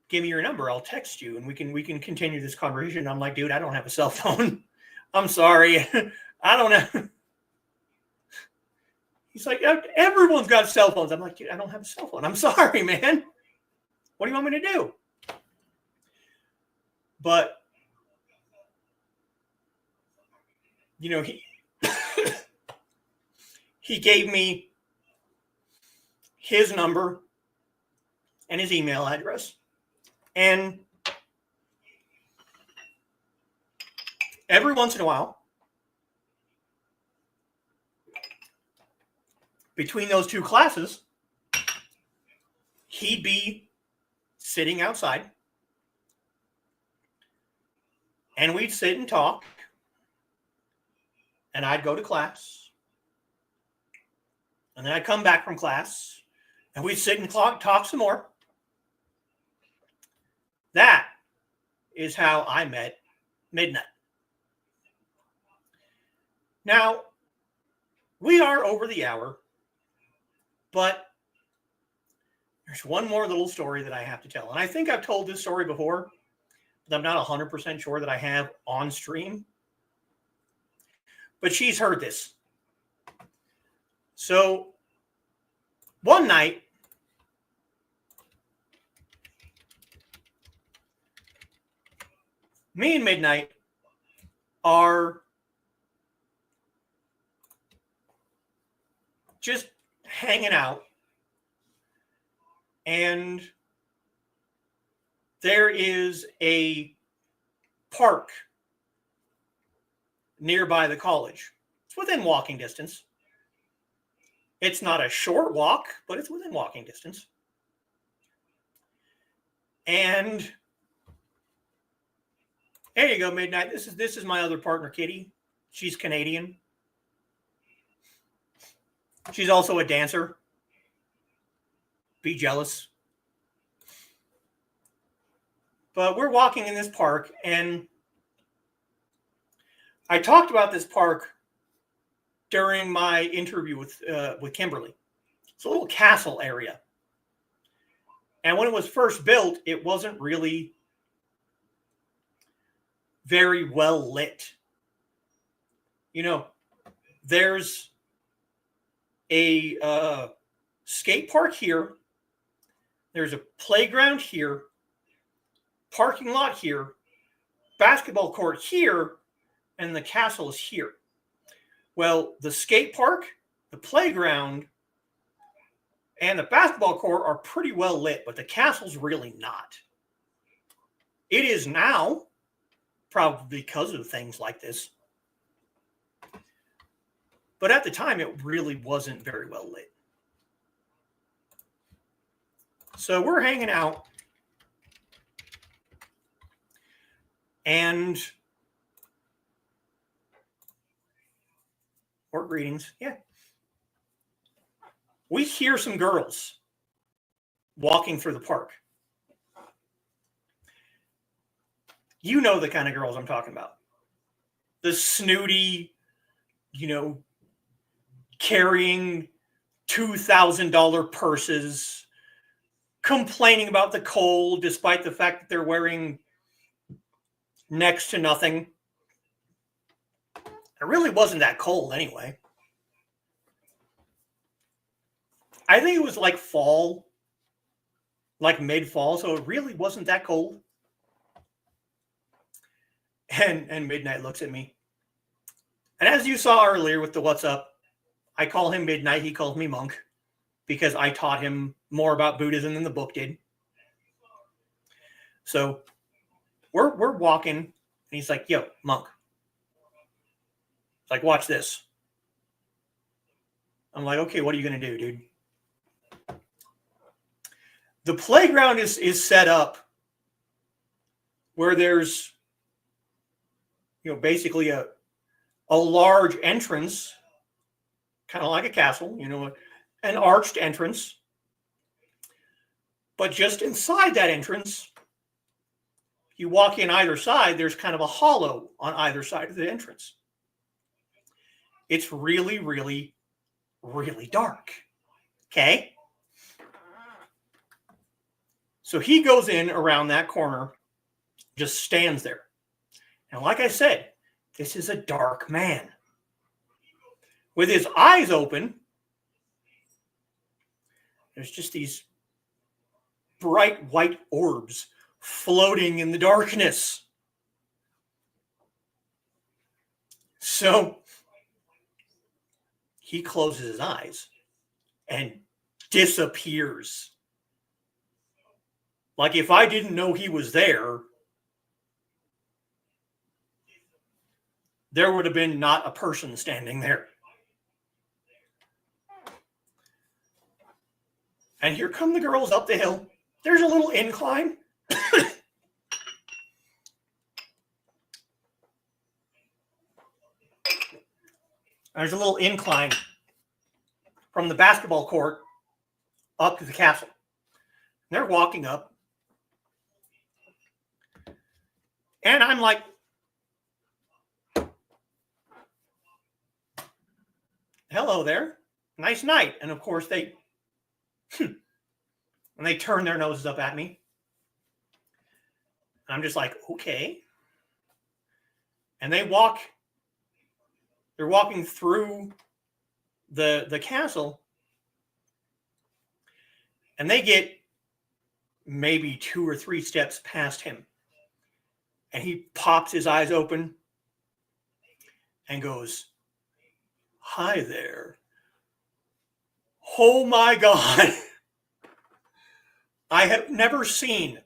[SPEAKER 1] give me your number. I'll text you and we can continue this conversation. I'm like, dude, I don't have a cell phone. I'm sorry. I don't know. He's like, everyone's got cell phones. I'm like, dude, I don't have a cell phone. I'm sorry, man. What do you want me to do? But, he gave me his number and his email address. And every once in a while, between those two classes, he'd be sitting outside and we'd sit and talk. And I'd go to class. And then I'd come back from class and we'd sit and talk some more. That is how I met Midnight. Now, we are over the hour, but there's one more little story that I have to tell. And I think I've told this story before, but I'm not 100% sure that I have on stream. But she's heard this. So, one night, me and Midnight are just hanging out. And there is a park nearby the college. It's within walking distance. It's not a short walk, but it's within walking distance. And there you go, Midnight. This is my other partner, Kitty. She's Canadian. She's also a dancer. Be jealous. But we're walking in this park, and I talked about this park during my interview with Kimberly. It's a little castle area. And when it was first built, it wasn't really very well lit. There's a skate park here. There's a playground here, parking lot here, basketball court here, and the castle is here. Well, the skate park, the playground, and the basketball court are pretty well lit, but the castle's really not. It is now, probably because of things like this. But at the time, it really wasn't very well lit. So we're hanging out. And or greetings. Yeah. We hear some girls walking through the park. You know the kind of girls I'm talking about. The snooty, carrying $2,000 purses, complaining about the cold despite the fact that they're wearing next to nothing. It really wasn't that cold anyway. I think it was like fall, like mid-fall, so it really wasn't that cold. And Midnight looks at me. And as you saw earlier with the what's up, I call him Midnight, he calls me Monk, because I taught him more about Buddhism than the book did. So we're walking, and he's like, yo, Monk. It's like, watch this. I'm like, okay, what are you going to do, dude? The playground is set up where there's, basically a large entrance, kind of like a castle, an arched entrance. But just inside that entrance, you walk in either side, there's kind of a hollow on either side of the entrance. It's really, really, really dark. Okay? So he goes in around that corner, just stands there. And like I said, this is a dark man. With his eyes open, there's just these bright white orbs floating in the darkness. So he closes his eyes and disappears. Like if I didn't know he was there would have been not a person standing there. And here come the girls up the hill. There's a little incline. There's a little incline from the basketball court up to the castle. They're walking up. And I'm like, hello there. Nice night. And of course they turn their noses up at me. And I'm just like, okay. And they're walking through the castle. And they get maybe 2 or 3 steps past him. And he pops his eyes open and goes, hi there. Oh my God. I have never seen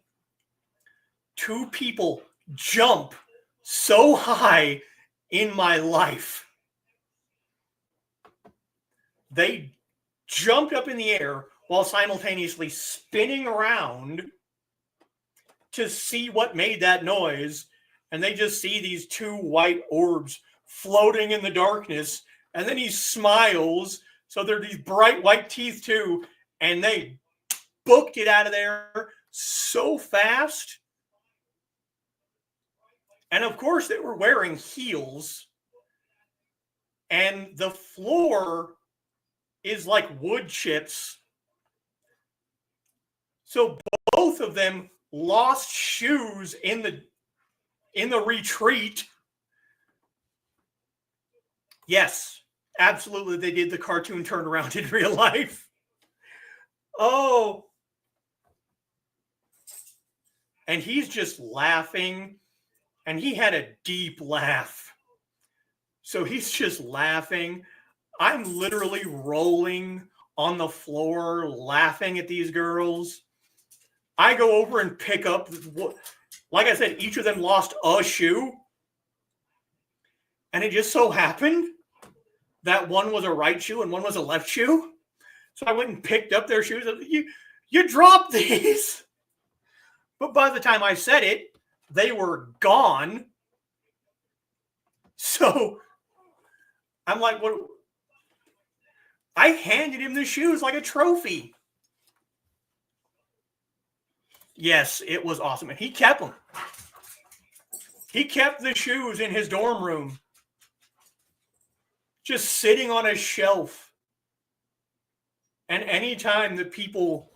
[SPEAKER 1] 2 people jump so high in my life. They jumped up in the air while simultaneously spinning around to see what made that noise. And they just see these 2 white orbs floating in the darkness. And then he smiles. So there are these bright white teeth too. And they booked it out of there so fast. And of course they were wearing heels. And the floor is like wood chips. So both of them lost shoes in the retreat. Yes, absolutely. They did the cartoon turnaround in real life. Oh. And he's just laughing. And he had a deep laugh. So he's just laughing. I'm literally rolling on the floor, laughing at these girls. I go over and pick up, like I said, each of them lost a shoe. And it just so happened that one was a right shoe and one was a left shoe. So I went and picked up their shoes. You dropped these. But by the time I said it, they were gone. So I'm like, what? I handed him the shoes like a trophy. Yes, it was awesome. And he kept them. He kept the shoes in his dorm room, just sitting on a shelf. And anytime the people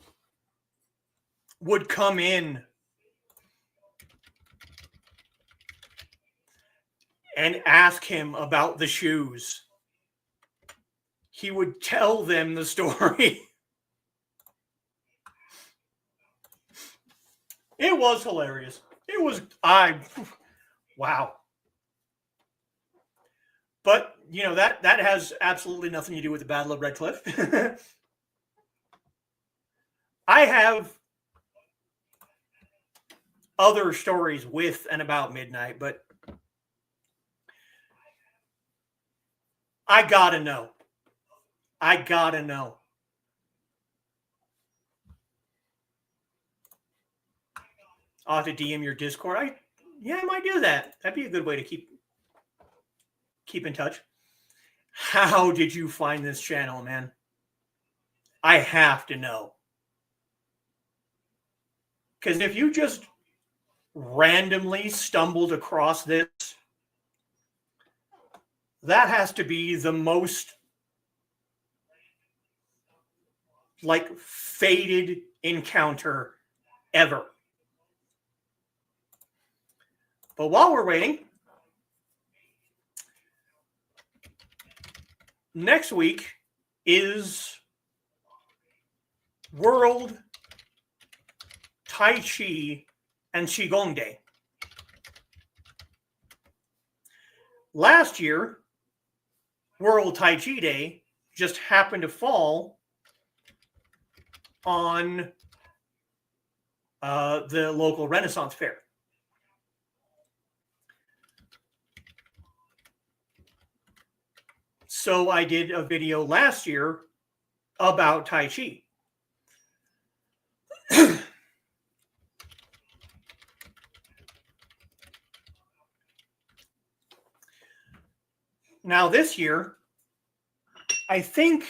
[SPEAKER 1] would come in and ask him about the shoes, he would tell them the story. It was hilarious. It was, wow. But, you know, that has absolutely nothing to do with the Battle of Red Cliff. I have other stories with and about midnight, but I gotta know. I gotta know. I'll have to DM your Discord. I might do that. That'd be a good way to keep in touch. How did you find this channel, man? I have to know. Because if you just randomly stumbled across this, that has to be the most like fated encounter ever. But while we're waiting, next week is World Tai Chi and Qigong Day. Last year, World Tai Chi Day just happened to fall on the local Renaissance Fair. So I did a video last year about Tai Chi. Now this year, I think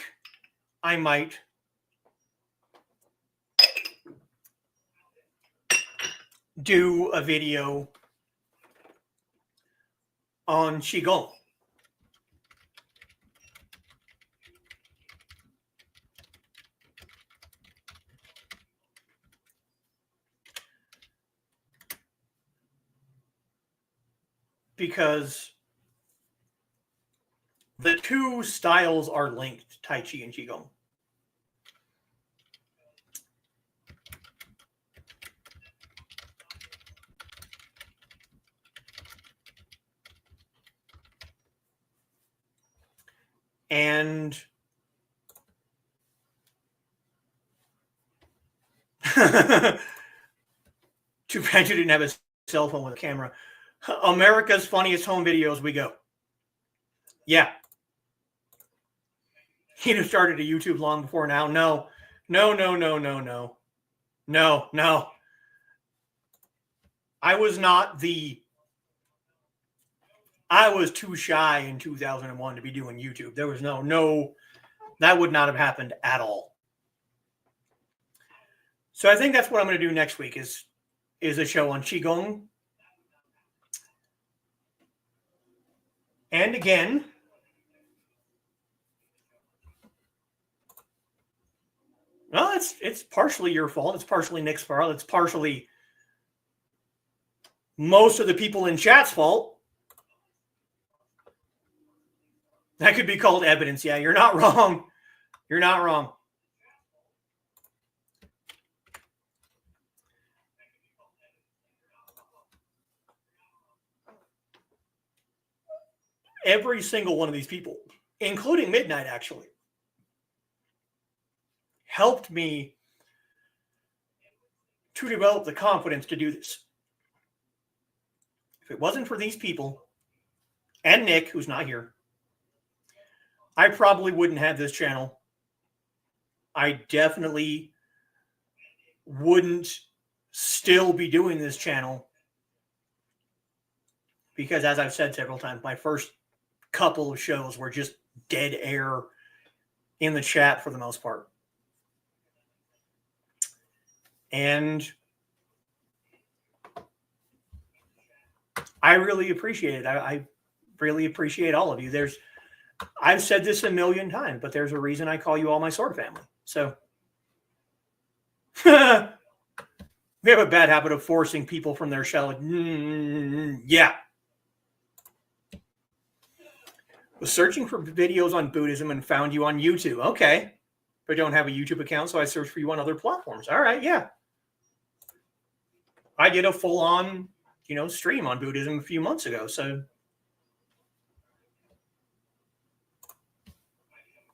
[SPEAKER 1] I might do a video on Qigong. Because the two styles are linked, Tai Chi and Qigong. And too bad you didn't have a cell phone with a camera. America's Funniest Home Videos, we go. Yeah. He'd have started a YouTube long before now. No. I was too shy in 2001 to be doing YouTube. There was no, that would not have happened at all. So I think that's what I'm going to do next week is a show on Qigong. And again, well, it's partially your fault. It's partially Nick's fault. It's partially most of the people in chat's fault. That could be called evidence. Yeah, you're not wrong. You're not wrong. Every single one of these people, including Midnight, actually, helped me to develop the confidence to do this. If it wasn't for these people and Nick, who's not here, I probably wouldn't have this channel. I definitely wouldn't still be doing this channel because as I've said several times, my first couple of shows were just dead air in the chat for the most part. And I really appreciate it. I really appreciate all of you. I've said this a million times, but there's a reason I call you all my sword family. So we have a bad habit of forcing people from their shell. Yeah. Was searching for videos on Buddhism and found you on YouTube. Okay. But don't have a YouTube account, so I searched for you on other platforms. All right, yeah. I did a full-on, stream on Buddhism a few months ago, so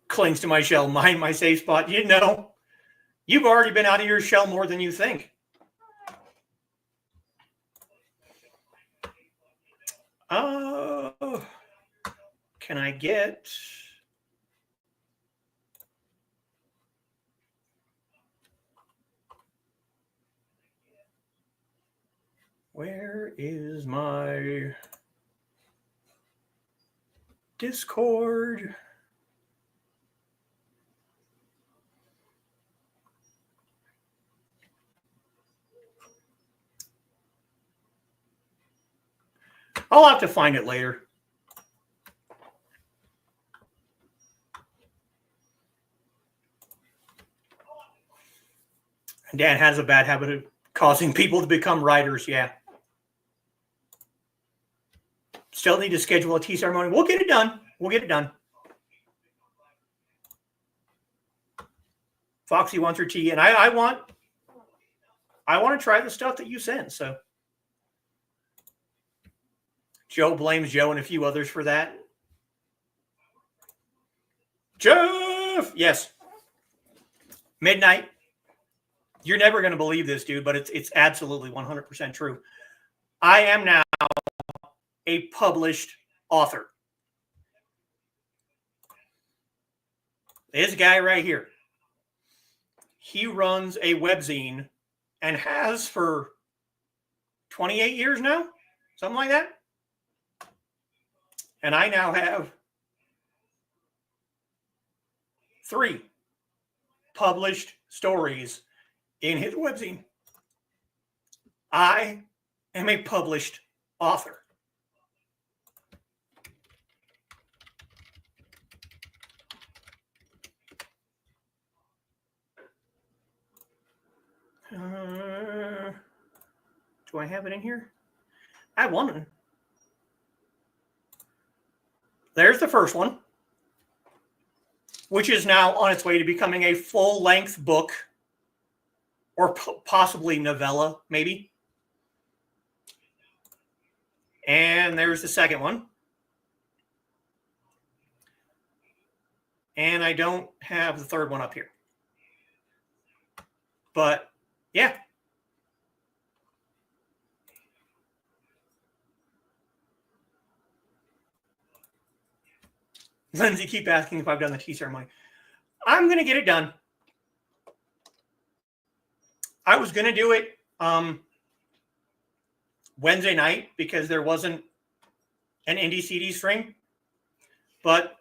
[SPEAKER 1] clings to my shell, mind my safe spot. You've already been out of your shell more than you think. Can I get... Where is my Discord? I'll have to find it later. Dan has a bad habit of causing people to become writers, yeah. Still need to schedule a tea ceremony. We'll get it done. We'll get it done. Foxy wants her tea, and I want to try the stuff that you sent. So Joe blames Joe and a few others for that. Jeff, yes. Midnight. You're never going to believe this, dude, but it's absolutely 100% true. I am now a published author. This guy right here. He runs a webzine and has for 28 years now, something like that. And I now have 3 published stories in his webzine. I am a published author. Do I have it in here? I have one. There's the first one, which is now on its way to becoming a full-length book, or possibly novella, maybe. And there's the second one. And I don't have the third one up here. But, yeah. Lindsay, keep asking if I've done the tea ceremony. I'm going to get it done. I was going to do it Wednesday night because there wasn't an Indie CD stream. But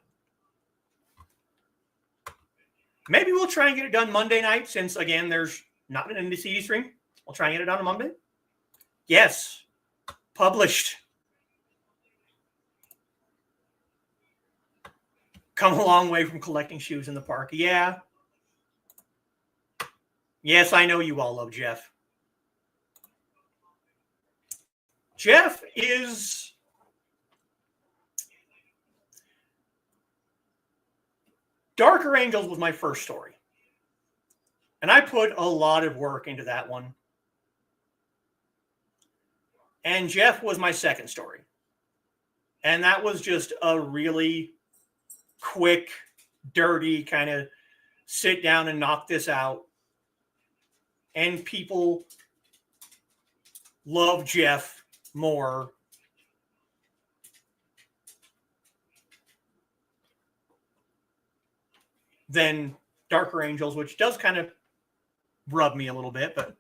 [SPEAKER 1] maybe we'll try and get it done Monday night since, again, there's not an Indie CD stream. We'll try and get it done on Monday. Yes. Published. Come a long way from collecting shoes in the park. Yeah. Yes, I know you all love Jeff. Jeff is... Darker Angels was my first story. And I put a lot of work into that one. And Jeff was my second story. And that was just a really quick, dirty kind of sit down and knock this out. And people love Jeff more than Darker Angels, which does kind of rub me a little bit, but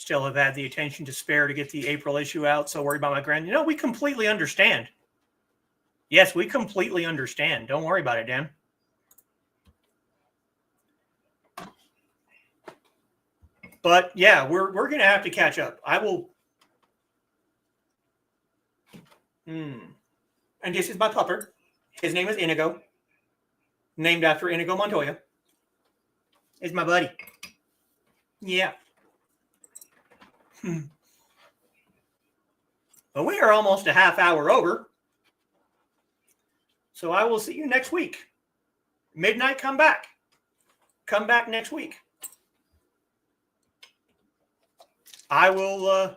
[SPEAKER 1] still have had the attention to spare to get the April issue out. So worried about my grand. You know, we completely understand. Yes, we completely understand. Don't worry about it, Dan. But yeah, we're going to have to catch up. I will. And this is my pupper. His name is Inigo. Named after Inigo Montoya. Is my buddy. Yeah. But we are almost a half hour over. So I will see you next week. Midnight, come back. Come back next week. I will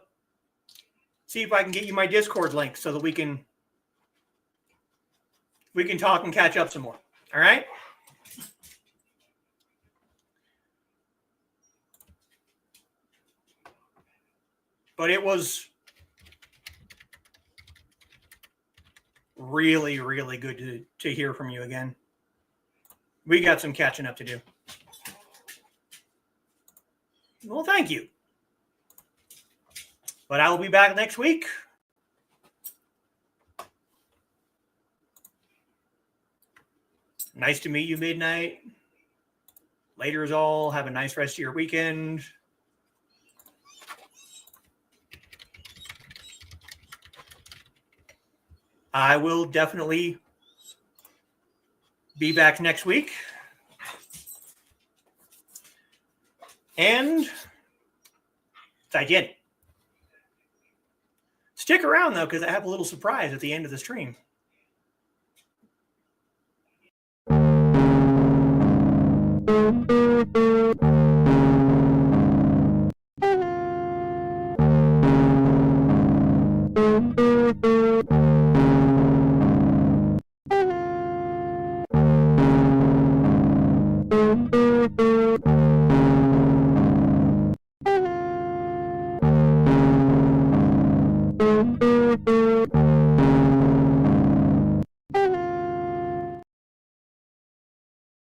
[SPEAKER 1] see if I can get you my Discord link so that we can talk and catch up some more. All right? But it was really, really good to hear from you again. We got some catching up to do. Well, thank you. But I will be back next week. Nice to meet you, Midnight. Later is all. Have a nice rest of your weekend. I will definitely be back next week. And 再见. Stick around, though, because I have a little surprise at the end of the stream.